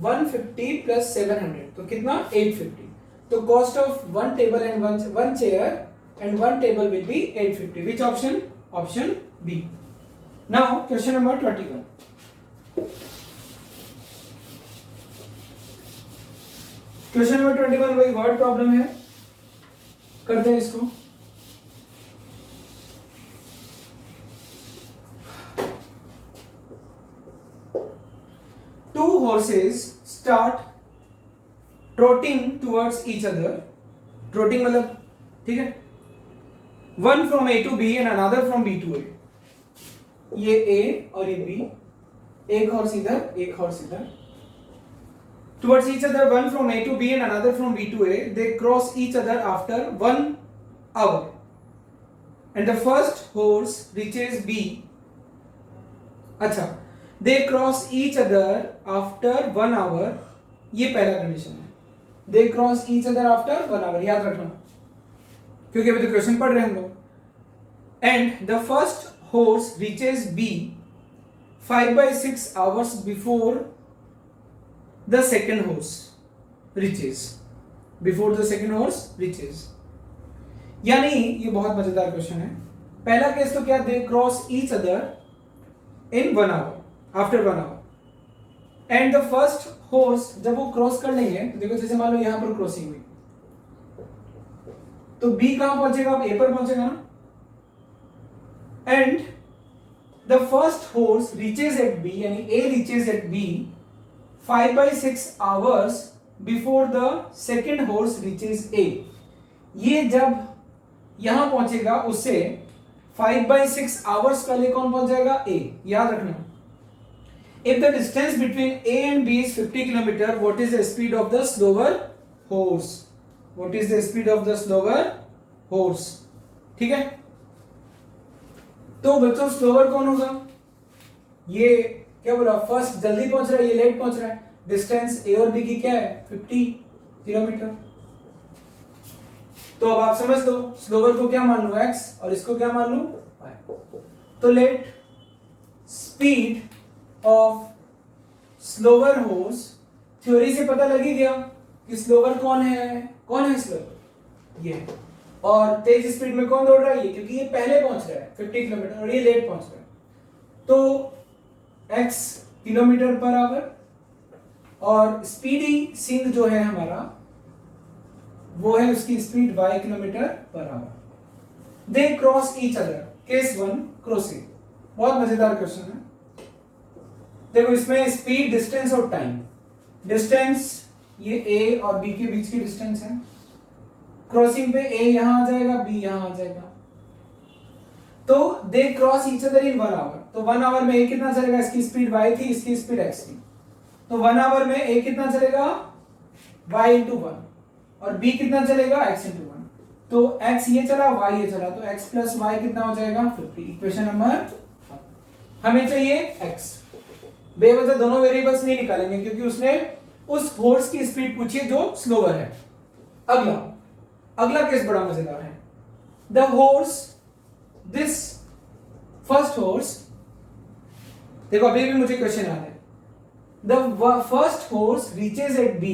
150 plus 700. तो कितना? 850. तो cost of 1 table and 1 chair and 1 table will be 850. Which option? Option B. Now question number 21. Question number 21 वही वर्ड प्रॉब्लम है, करते हैं इसको। Two horses start trotting towards each other. Trotting मतलब ठीक है, one from A to B and another from B to A. ये A और ये B, एक हॉर्स इधर एक हॉर्स इधर। Towards each other, one from A to B and another from B to A. They cross each other after 1 hour, and the first horse reaches B. अच्छा, they cross each other after 1 hour. ये पहला कंडीशन है, they cross each other after 1 hour, याद रखना क्योंकि अभी तो क्वेश्चन पढ़ रहे हैं हम लोग। And the first horse reaches B 5/6 hours before the second horse reaches. Before the second horse reaches. यानी ये बहुत मजेदार क्वेश्चन है। पहला केस तो क्या, they cross each other in 1 hour, after 1 hour. And the first horse जब वो क्रॉस कर लेंगे तो देखो, जैसे मान लो यहां पर क्रॉसिंग हुई तो B कहां पहुंचेगा, अब A पर पहुंचेगा ना। And the first horse reaches at B, यानी A reaches at B 5/6 hours before the second horse reaches A. ये जब यहां पहुंचेगा उससे 5/6 hours पहले कौन पहुंच जाएगा, A। याद रखना, if the distance between A and B is 50 km, what is the speed of the slower horse? What is the speed of the slower horse? ठीक है, तो बच्चों स्लोवर कौन होगा, ये क्या बोला, फर्स्ट जल्दी पहुंच रहा है, ये लेट पहुंच रहा है। डिस्टेंस ए और बी की क्या है, 50 किलोमीटर। तो अब आप समझ लो, स्लोवर को क्या मान लो, x, और इसको क्या मान लो, y। तो let speed of slower horse, theory से पता लग ही गया कि स्लोवर कौन है स्लोवर, ये। और तेज स्पीड में कौन दौड़ रहा है, ये, क्योंकि ये पहले पहुंच रहा है 50 किलोमीटर और ये लेट पहुंच रहा है। तो x किलोमीटर पर आवर, और स्पीडी सिंह जो है हमारा वो है उसकी speed y kilometre per our. They cross each other, case 1 crossing. बहुत मजेदार क्वेश्चन है। देखो इसमें स्पीड, डिस्टेंस और टाइम। डिस्टेंस ये A और B के बीच की डिस्टेंस है। क्रॉसिंग पे A यहां आ जाएगा, B यहां आ जाएगा। तो they cross each other in 1 hour. तो 1 आवर में A कितना चलेगा, इसकी स्पीड y थी, इसकी स्पीड x थी। तो 1 आवर में A कितना चलेगा, y इंटू 1, और B कितना चलेगा, x इंटू 1। तो x ये चला, y ये चला, तो x प्लस y कितना हो जाएगा, 50। इक्वेशन नंबर, हमें चाहिए x। बेवजह दोनों वेरिएबल्स नहीं निकालेंगे क्योंकि उसने उस हॉर्स की स्पीड पूछी है जो स्लोवर है। अगला केस बड़ा मजेदार है। The horse, this first horse, देखो अभी भी मुझे क्वेश्चन याद है। The first horse reaches at B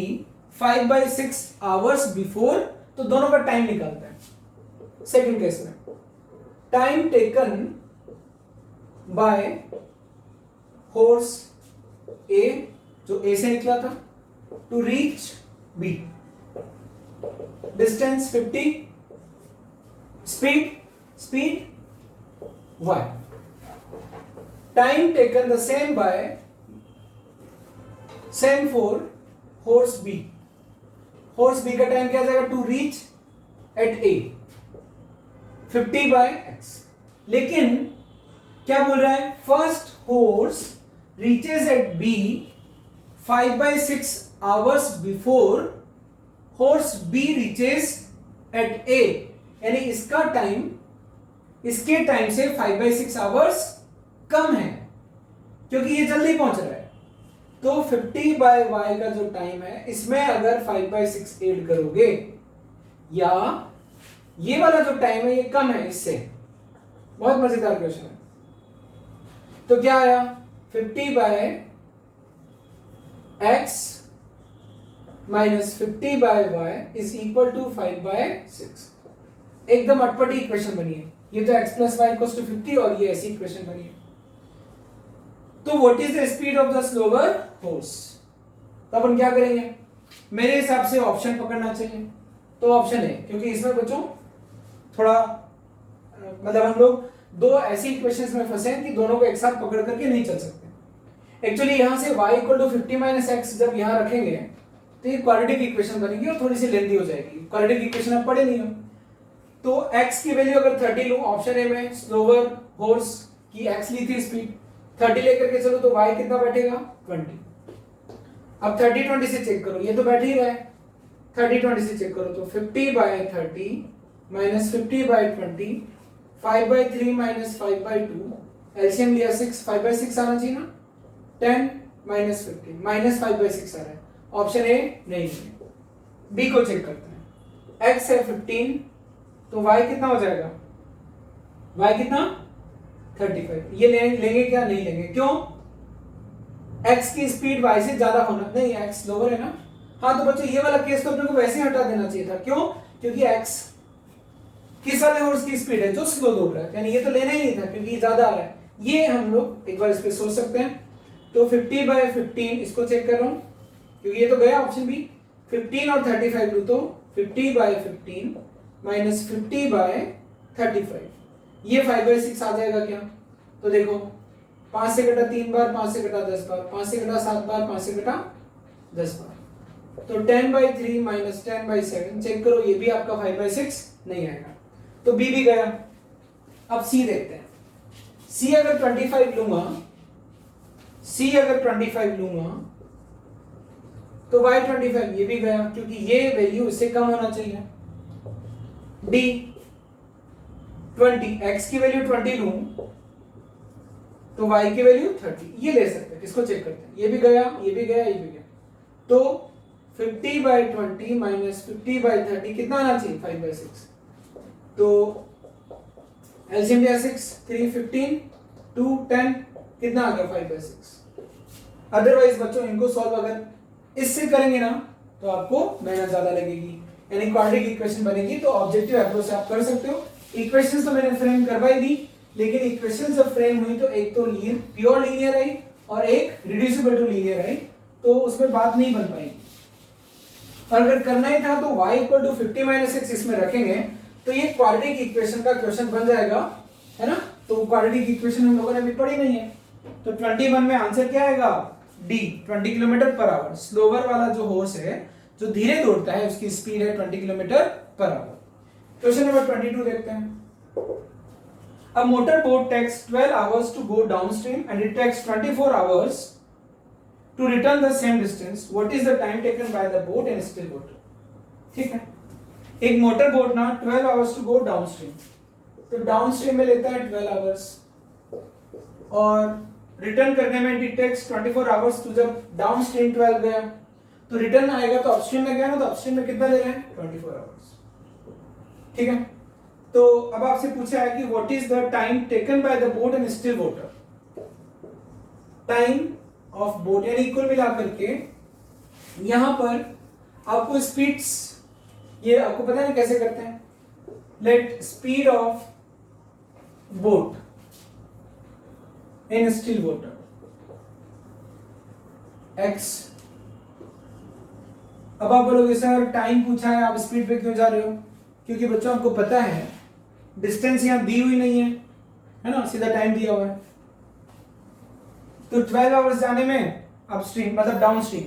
5/6 hours before, तो दोनों का टाइम निकालते हैं। सेकंड केस में time taken by horse A, जो A से निकला था, to reach B, distance 50, speed y, time taken the same by, same for horse B। Horse B का टाइम क्या जाएगा, to reach at A, 50/x। लेकिन क्या बोल रहा है, first horse reaches at B 5/6 hours before horse B reaches at A, यानी इसका टाइम इसके टाइम से 5/6 hours कम है क्योंकि ये जल्दी पहुंच रहा है। तो 50/y का जो टाइम है इसमें अगर 5/6 ऐड करोगे, या ये वाला जो टाइम है ये कम है इससे। बहुत मजेदार क्वेश्चन है। तो क्या आया, 50/x minus 50/y is equal to 5/6। एकदम अटपटी इक्वेशन बनी है। ये तो x plus y equals to 50 और ये ऐसी इक्वेशन बनी है। तो what is the speed of the slower horse? तो अपन क्या करेंगे, मेरे हिसाब से ऑप्शन पकड़ना चाहिए, तो ऑप्शन है, क्योंकि इसमें बच्चों थोड़ा मतलब हम लोग दो ऐसी इक्वेशंस में फंसे हैं कि दोनों को एक साथ पकड़ करके नहीं चल सकते। एक्चुअली यहां से y इक्वल टू 50 - x जब यहां रखेंगे तो ये क्वाड्रेटिक इक्वेशन बनेगी और थोड़ी सी लेंथी हो जाएगी। क्वाड्रेटिक इक्वेशन आप पढ़े नहीं हो, तो x की वैल्यू अगर 30 लूं, ऑप्शन ए में स्लोवर हॉर्स की x ली थी स्पीड, 30 लेकर के चलो तो y कितना बैठेगा 20। अब 30 20 से चेक करो, ये तो बैठ ही रहा है, 30 20 से चेक करो तो 50/30 - 50/20, 5/3 - 5/2, एलसीएम लिया 6, 5/6 आना चाहिए ना, 10 - 15 -5/6 आ रहा है, ऑप्शन ए नहीं है। बी को चेक करते हैं, x है 15 तो y कितना हो जाएगा, y कितना 35। ये लेंगे क्या, नहीं लेंगे, क्यों, x की स्पीड y से ज्यादा होना, नहीं x लोअर है ना। हाँ तो बच्चों ये वाला केस तो अपने को वैसे ही हटा देना चाहिए था, क्यों, क्योंकि x किस वाले हॉर्स की स्पीड है, जो स्लो दौड़ रहा है, यानी ये तो लेना ही नहीं था क्योंकि ज्यादा आ रहा है। ये हम लोग एक बार इस पे सोच सकते हैं, तो 50/15 इसको चेक कर रहा हूं क्योंकि ये तो गया ऑप्शन बी, 15 और 35 लूं तो 50/15 - 50/35, ये 5/6 आ जाएगा क्या, तो देखो 5 से कटा 3 बार, 5 से कटा 10 बार, 5 से कटा 7 बार, 5 से कटा 10 बार, तो 10/3 - 10/7 चेक करो, ये भी आपका 5/6 नहीं आएगा, तो बी भी गया। अब सी देखते हैं, सी अगर 25 लूंगा, सी अगर 25 लूंगा तो y 25, ये भी गया क्योंकि ये वैल्यू इससे कम होना चाहिए। डी 20, x की वैल्यू 20 लूं तो y की वैल्यू 30, ये ले सकते हैं, इसको चेक करते हैं, ये भी गया, ये भी गया, ये भी गया, तो 50/20 - 50/30 कितना आना चाहिए 5/6, तो एलसीएम लिया 6, 3 15, 2 10, कितना आ गया 5/6। अदरवाइज बच्चों इनको सॉल्व अगर इससे करेंगे ना तो आपको मेहनत ज्यादा लगेगी, यानी क्वाड्रेटिक इक्वेशन बनेगी, तो ऑब्जेक्टिव अप्रोच से आप कर सकते हो। इक्वेशंस तो मैंने फ्रेम करवाई दी, लेकिन इक्वेशंस जब फ्रेम हुई तो एक तो प्योर लीनियर आई और एक रिड्यूसिबल टू लीनियर आई, तो उसमें बात नहीं बन पाएगी। और अगर करना ही था तो y इक्वल टू 50 - 6 इसमें रखेंगे तो ये क्वाड्रेटिक इक्वेशन का क्वेश्चन बन जाएगा, है ना। तो क्वाड्रेटिक इक्वेशन हम लोगों ने अभी पढ़ी नहीं है, तो 21 में आंसर क्या आएगा, डी 20 km/h। स्लोवर वाला जो हॉर्स है, जो धीरे दौड़ता है, उसकी स्पीड है 20 km/h। क्वेश्चन नंबर 22 देखते हैं। A motorboat takes 12 hours to go downstream and it takes 24 hours to return the same distance. What is the time taken by the boat in still water? ठीक है, एक मोटर बोट ना 12 hours to go downstream, तो डाउनस्ट्रीम में लेता है 12 hours और रिटर्न करने में इट टेक्स 24 hours। तो जब डाउनस्ट्रीम 12 गया तो रिटर्न आएगा तो अपस्ट्रीम में गया ना, तो अपस्ट्रीम में कितना ले रहे हैं 24 hours। ठीक है, तो अब आपसे पूछा है कि what is the time taken by the boat in still water. Time of boat यानी इक्वल मिला करके यहां पर आपको स्पीड्स, ये आपको पता है कैसे करते हैं, let speed of boat in still water x। अब आप बोलोगे सर टाइम पूछा है, आप स्पीड पे क्यों जा रहे हो, क्योंकि बच्चों आपको पता है डिस्टेंस यहां दी हुई नहीं है ना, सीधा टाइम दिया हुआ है। तो 12 आवर्स जाने में अपस्ट्रीम मतलब downstream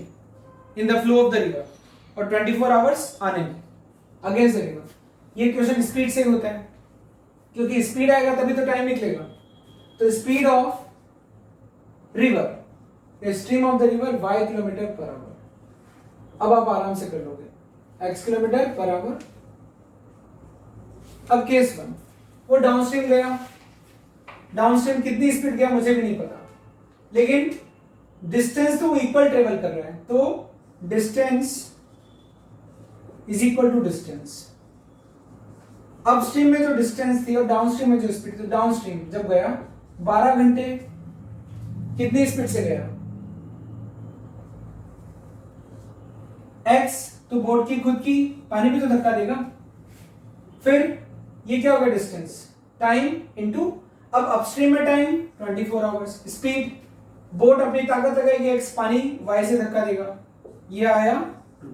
in the flow of the river, और 24 आवर्स आने में अगेंस्ट द रिवर। ये क्वेश्चन स्पीड से होता है, क्योंकि स्पीड आएगा तभी तो टाइम निकलेगा। तो speed of river, the stream of the river y km/h। अब आप आराम से कर लोगे, x km/h। अब केस 1, वो डाउनस्ट्रीम गया, डाउनस्ट्रीम कितनी स्पीड गया मुझे भी नहीं पता, लेकिन डिस्टेंस तो इक्वल ट्रेवल कर रहा है, तो distance is equal to distance. Upstream में जो डिस्टेंस थी और डाउनस्ट्रीम में जो स्पीड थी, डाउनस्ट्रीम जब गया 12 घंटे कितनी स्पीड से गया, x तो बोट की खुद की, पानी भी तो धक्का देगा, फिर ये क्या होगा डिस्टेंस टाइम इनटू, अब अपस्ट्रीम में टाइम 24 आवर्स, स्पीड बोट अपनी ताकत लगाएगी x, पानी y से धक्का देगा, ये आया 2।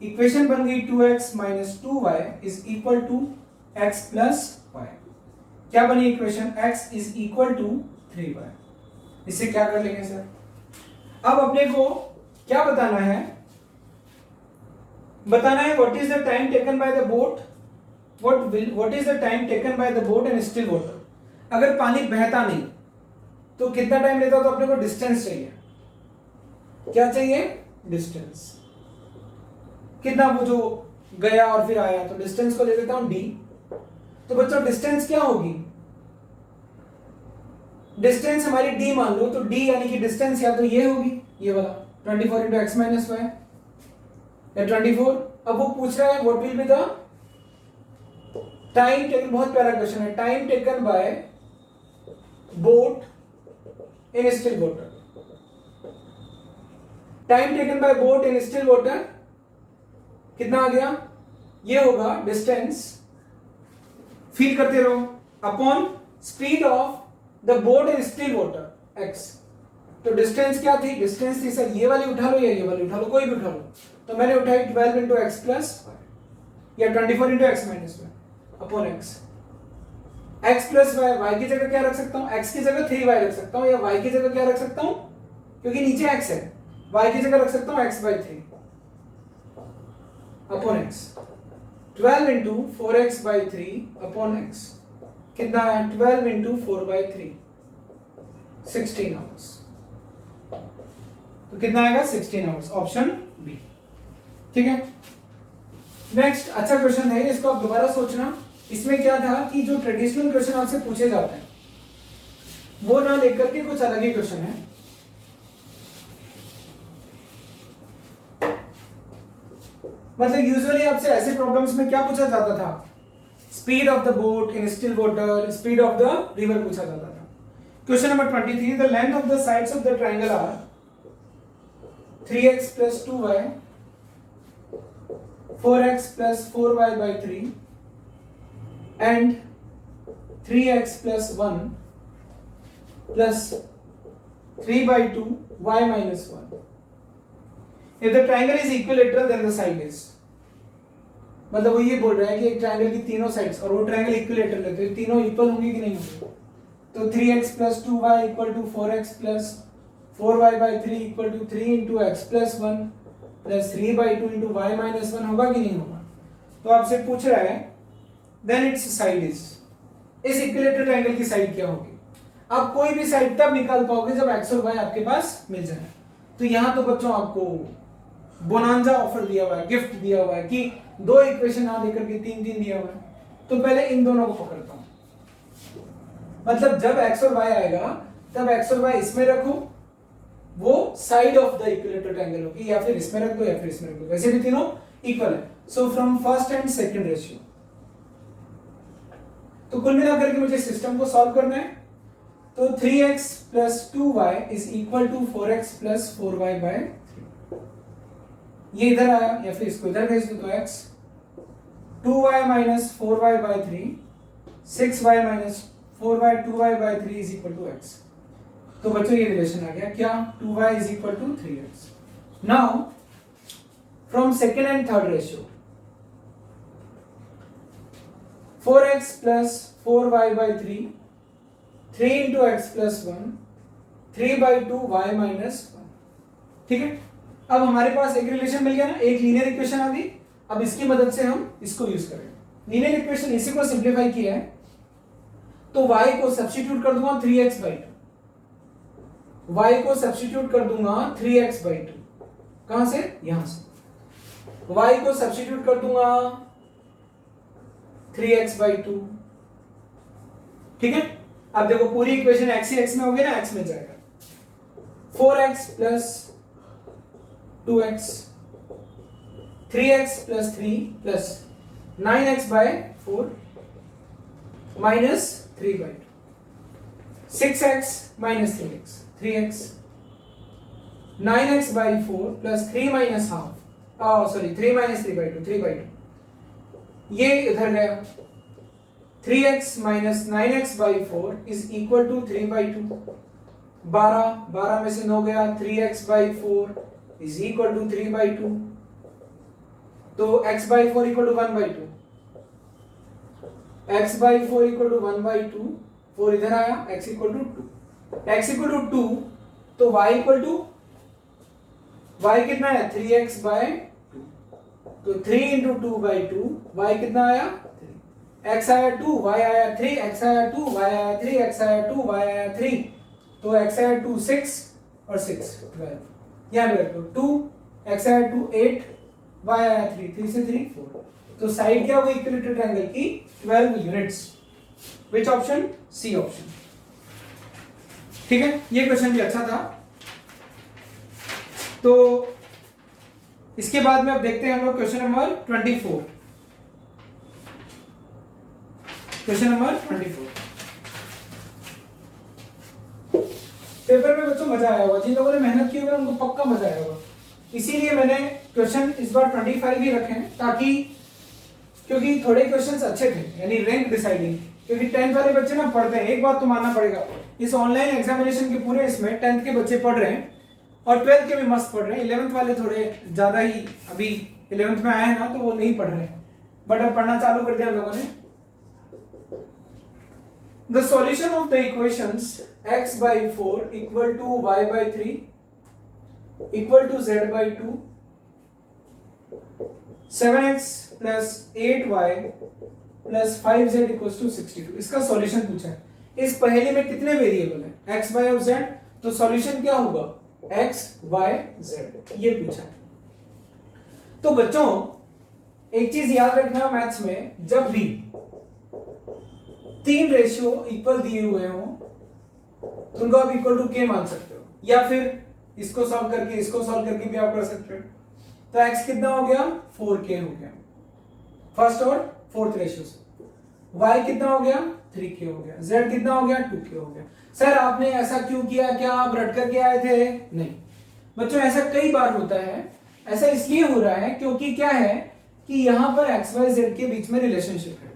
इक्वेशन बन गई 2x minus 2y is equal to x plus y। क्या बनी equation? x is equal to 3y। इससे क्या कर लेंगे सर? अब अपने को क्या बताना है? बताना है what is the time taken by the boat, what is the time taken by the boat in still water. अगर पानी बहता नहीं तो कितना टाइम लेता? तो अपने को डिस्टेंस चाहिए। क्या चाहिए? डिस्टेंस। कितना वो जो गया और फिर आया, तो डिस्टेंस को ले लेता हूं d। तो बच्चों डिस्टेंस क्या होगी? डिस्टेंस हमारी d मान लो, तो d यानी कि डिस्टेंस या तो ये होगी, ये वाला 24 इंटू एक्स माइनस वाई या 24। अब वो पूछ रहा है what will be the time taken. बहुत प्यारा क्वेश्चन है। Time taken bye boat in still water. Time taken bye boat in still water कितना आ गया? ये होगा डिस्टेंस, फील करते रहो, upon speed of the boat in still water x। तो डिस्टेंस क्या थी? डिस्टेंस थी सर ये वाली उठा लो या ये वाली उठा लो, कोई भी उठा लो। तो मैंने उठाई 12 इंटू एक्स प्लस या 24 into x minus y upon x. X plus y, y की जगह क्या रख सकता हूं? एक्स की जगह 3y रख सकता हूं, या वाई की जगह क्या रख सकता हूं? क्योंकि नीचे x है, y की जगह रख सकता हूं x by 3 upon x। 12 into 4x by 3 upon x कितना है? 12 इंटू 4 बाई 3 16 आवर्स। तो कितना आएगा? 16 आवर्स, ऑप्शन बी। ठीक है। नेक्स्ट अच्छा क्वेश्चन है, इसको आप दोबारा सोचना। इसमें क्या था कि जो ट्रेडिशनल क्वेश्चन आपसे पूछे जाते हैं वो ना लेकर के कुछ अलग ही क्वेश्चन है। मतलब यूजुअली आपसे ऐसे प्रॉब्लम्स में क्या पूछा जाता था? Speed of the boat in still water, speed of the river पूछा जाता था। Question number 23, the length of the sides of the triangle are 3x plus 2y, 4x plus 4y by 3 and 3x plus 1 plus 3 by 2 y minus 1. If the triangle is equilateral then the side is, मतलब वो ये बोल रहा है कि एक ट्रायंगल की तीनों साइड्स, और वो ट्रायंगल इक्विलेटरल है तो तीनों इक्वल होंगे कि नहीं होंगे? तो 3x plus 2y equal to 4x plus 4y by 3 equal to 3 into x plus 1 plus 3 by 2 into y minus 1 होगा कि नहीं होगा? तो आपसे पूछ रहा है then its side is, इस इक्विलेटरल ट्रायंगल की साइड क्या होगी? आप कोई भी साइड तब निकाल पाओगे जब x और y आपके पास मिल जाए। तो यहां तो बच्चों आपको बोनांजा ऑफर दिया हुआ है, गिफ्ट दिया हुआ है कि दो इक्वेशन ना देकर के तीन दिया हुआ है। तो पहले इन दोनों को पकड़ता हूं, मतलब जब x और y आएगा तब x और y इसमें रखो, वो side of the equilateral triangle होगी, या फिर इसमें रख दो या फिर इसमें रख दो, वैसे भी तीनों इक्वल है। So from first and second ratio. तो कुल मिलाकर के मुझे सिस्टम को सॉल्व करना है। तो 3x plus 2y is equal to 4x plus 4y by 3। ये इधर आया या फिर इसको इधर भेज दो, तो x 2y minus 4y by 3 6y minus 4y 2y by 3 is equal to x। तो बच्चों ये रिलेशन आ गया क्या? 2y is equal to 3x। Now from second and third ratio 4x plus 4y by 3 3 into x plus 1 3 by 2 y minus 1। ठीक है, अब हमारे पास एक रिलेशन मिल गया ना, एक लीनियर इक्वेशन आ गई। अब इसकी मदद से हम इसको यूज करेंगे। लीनियर इक्वेशन इसी को सिंप्लीफाई किया है, तो y को सब्स्टिट्यूट कर दूंगा 3x by 2, y को सब्स्टिट्यूट कर दूंगा 3x by 2। कहां से? यहां से। y को सब्स्टिट्यूट कर दूंगा 3x by 2। ठीक है, अब देखो पूरी इक्वेशन x ही x में होगी ना, x में जाएगा 4x plus 2x 3x plus 3 plus 9x by 4 minus 3 by 2 6x minus 3x 3x 9x by 4 plus 3 minus half, sorry 3 minus 3 by 2 3 by 2। ये इधर गया 3x minus 9x by 4 is equal to 3 by 2। 12 में से 9 गया, 3x by 4 is equal to 3 by 2। तो x by 4 equal to 1/2, x by 4 equal to 1/2, 4 इधर आया, x equal to 2, x equal to 2, तो y इक्वल टू, y कितना है 3x by 2, तो 3 इंटू 2/2, y कितना आया 3, x आया 2, y आया 3, x आया 2, y आया 3, x आया 2, y आया 3, तो x आया 2 6 और 6 12, यहाँ पे रखो 2, x आया 2 8, y आया 3, 3 से 3 4, तो साइड क्या हुई इक्विलेटरल ट्रायंगल की 12 units, which option, C option. ठीक है, ये क्वेश्चन भी अच्छा था। तो इसके बाद में अब देखते हैं हम लोग question number 24, question number 24। Paper में बच्चों मजा आया होगा, जिन लोगों ने मेहनत की होगी उनको पक्का मजा आया होगा, इसीलिए मैंने क्वेश्चन इस बार 25 ही रखे हैं, ताकि क्योंकि थोड़े क्वेश्चंस अच्छे थे, यानी रैंक डिसाइडिंग, क्योंकि 10th वाले बच्चे ना पढ़ते हैं, एक बात तो मानना पड़ेगा, इस ऑनलाइन एग्जामिनेशन के पूरे इसमें 10th के बच्चे पढ़ रहे हैं और 12th के भी मस्त पढ़ रहे हैं, 11th वाले थोड़े ज्यादा ही अभी 11th में आए हैं ना, तो वो नहीं पढ़ रहे हैं, बट अब पढ़ना चालू कर दिया लोगों ने। The solution of the equations x by 4 equal to y by 3 equal to z by 2, 7x plus 8y plus 5z equals to 62, इसका सॉल्यूशन पूछा है। इस पहेली में कितने वेरिएबल हैं x, y और z, तो सॉल्यूशन क्या होगा x, y, z, ये पूछा है। तो बच्चों एक चीज याद रखना मैथ्स में, जब भी 3 रेशियो इक्वल दिए हुए हो तो उनको आप इक्वल टू के मान सकते हो, या फिर इसको सॉल्व करके इसको सॉल्व करके भी आप कर सकते हो। तो x कितना हो गया 4k हो गया फर्स्ट और फोर्थ रेशियो से, y कितना हो गया 3k हो गया, z कितना हो गया 2k हो गया। सर आपने ऐसा क्यों किया, क्या आप रट करके आए थे? नहीं बच्चों, ऐसा कई बार होता है। ऐसा इसलिए हो रहा है क्योंकि क्या है कि यहां पर x y z के बीच में रिलेशनशिप है।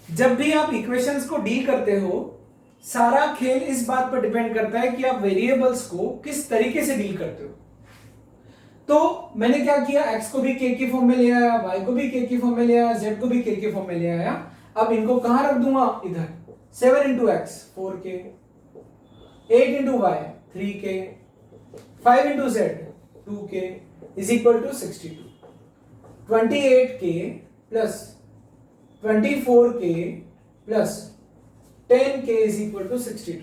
जब भी आप इक्वेशंस को डील करते हो, सारा खेल इस बात पर डिपेंड करता है कि आप वेरिएबल्स को किस तरीके से डील करते हो। तो मैंने क्या किया, x को भी k की फॉर्म में ले आया, y को भी k की फॉर्म में ले आया, z को भी k की फॉर्म में ले आया। अब इनको कहां रख दूंगा, इधर। 7 into x 4k, 8 into y 3k, 5 into z 2k is equal to 62। 28k plus 24k plus 10k is equal to 62।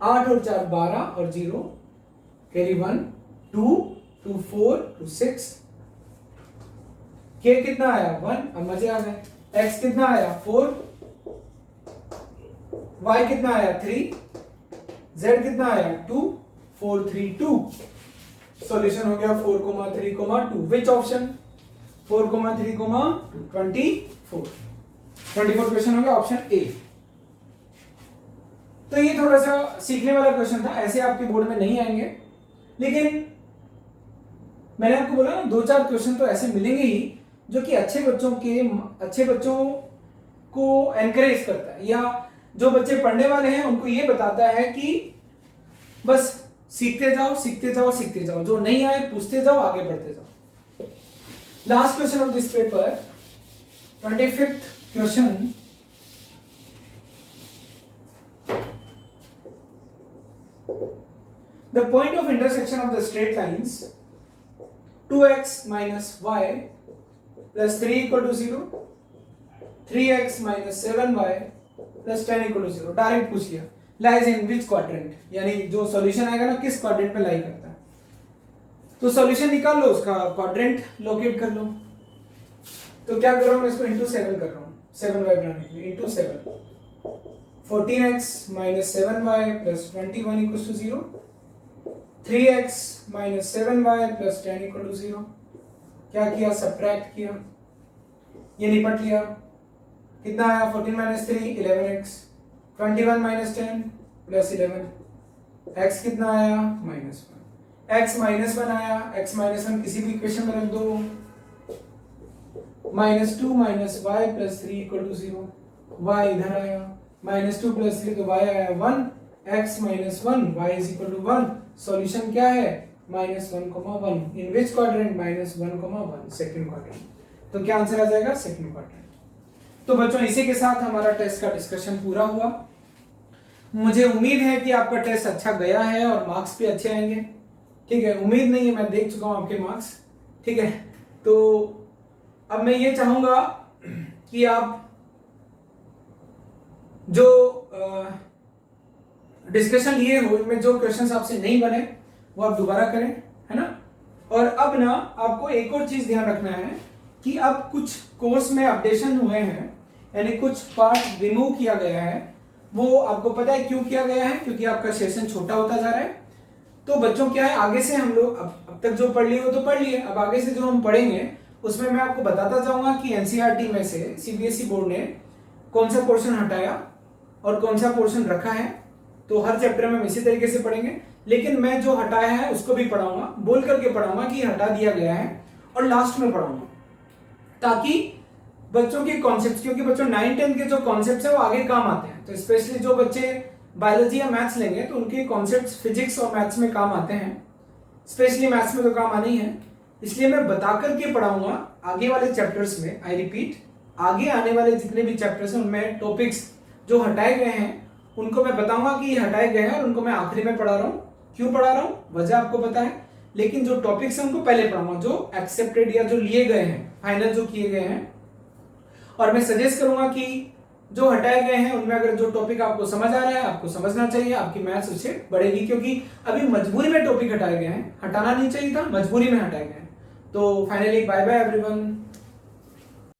8 और 4 12 और 0 कैरी 1 2 2 4 2 6। k कितना आया 1, अब मजे आ गए। x कितना आया 4, y कितना आया 3, z कितना आया 2, 4 3 2। सॉल्यूशन हो गया 4, 3, 2। Which option 4, 3, 2 24। 24 क्वेश्चन हो गया ऑप्शन ए। तो ये थोड़ा सा सीखने वाला क्वेश्चन था, ऐसे आपके बोर्ड में नहीं आएंगे, लेकिन मैंने आपको बोला ना 2-4 क्वेश्चन तो ऐसे मिलेंगे ही जो कि अच्छे बच्चों को एनकरेज करता है, या जो बच्चे पढ़ने वाले हैं उनको ये बताता है कि बस सीखते जाओ सीखते जाओ सीखते जाओ, जो नहीं आए पूछते जाओ, आगे बढ़ते जाओ। Last question of this paper, 25th question. The point of intersection of the straight lines 2x minus y plus 3 equal to 0, 3x minus 7y plus 10 equal to 0, direct पूछ लिया। lies in which quadrant, यानी जो सॉल्यूशन आएगा ना किस क्वाड्रेंट में लाई करता है। तो सॉल्यूशन निकाल लो, उसका क्वाड्रेंट लोकेट कर लो। तो क्या कर रहा हूं मैं, इसको इंटू 7 कर रहा हूं, 7y बनाने के लिए into 7। 14x minus 7y plus 21 equals to 0, 3x minus 7y plus 10 equal to 0। क्या किया, सब्ट्रैक्ट किया, ये निपट लिया। कितना आया 14 minus 3 11x, 21 minus 10 plus 11, x कितना आया -1, x -1 आया, x -1 किसी भी इक्वेशन में रख दो। -2 minus y plus 3 equal to 0, y इधर आया, -2 plus 3 तो y आया 1, x -1 y is equal to 1। Solution क्या है -1,1 इन विच क्वाड्रेंट -1,1 सेकंड क्वाड्रेंट। तो क्या आंसर आ जाएगा सेकंड क्वाड्रेंट। तो बच्चों इसी के साथ हमारा टेस्ट का डिस्कशन पूरा हुआ। मुझे उम्मीद है कि आपका टेस्ट अच्छा गया है और मार्क्स भी अच्छे आएंगे। ठीक है, उम्मीद नहीं है, मैं देख चुका हूं आपके मार्क्स। ठीक है, तो अब मैं ये चाहूंगा कि आप जो डिस्कशन लिए हो इनमें जो क्वेश्चंस आपसे नहीं बने वो आप दोबारा करें, है ना। और अब ना आपको एक और चीज ध्यान रखना है कि अब कुछ कोर्स में अपडेशन हुए हैं, यानी कुछ पार्ट रिमूव किया गया है। वो आपको पता है क्यों किया गया है? क्योंकि आपका सेशन छोटा होता जा रहा है। तो बच्चों क्या है, आगे से हम लोग अब तक जो पढ़ लिए वो तो पढ़ लिए, अब आगे से जो हम पढ़ेंगे उसमें मैं आपको बताता जाऊंगा कि एनसीईआरटी में से सीबीएसई बोर्ड ने कौन सा पोर्शन हटाया और कौन सा पोर्शन रखा है। तो हर चैप्टर में हम इसी तरीके से पढ़ेंगे, लेकिन मैं जो हटाया है उसको भी पढ़ाऊंगा, बोल करके पढ़ाऊंगा कि हटा दिया गया है, और लास्ट में पढ़ाऊंगा ताकि बच्चों के कॉन्सेप्ट्स, क्योंकि बच्चों 9-10 के जो कॉन्सेप्ट्स है वो आगे काम आते हैं। तो स्पेशली जो बच्चे बायोलॉजी या मैथ्स लेंगे तो उनके कॉन्सेप्ट्स फिजिक्स और मैथ्स में काम आते हैं, स्पेशली मैथ्स में तो काम आने ही है। इसलिए मैं बता करके पढ़ाऊंगा आगे वाले चैप्टर्स में। आई रिपीट, आगे आने वाले जितने भी चैप्टर्स हैं उनमें टॉपिक्स जो हटाए गए हैं उनको मैं बताऊंगा कि ये हटाए गए हैं, और उनको मैं आखिरी में पढ़ा रहा हूँ। क्यों पढ़ा रहा हूँ वजह आपको पता है, लेकिन जो टॉपिक्स हैं उनको पहले पढ़ाऊंगा, जो एक्सेप्टेड या जो लिए गए हैं, फाइनल जो किए गए हैं। और मैं सजेस्ट करूंगा कि जो हटाए गए हैं उनमें अगर जो टॉपिक आपको समझ आ रहा है आपको समझना चाहिए, आपकी मैथ्स उससे बढ़ेगी, क्योंकि अभी मजबूरी में टॉपिक हटाए गए हैं, हटाना नहीं चाहिए था, मजबूरी में हटाए गए हैं। तो फाइनली बाय बाय एवरीवन।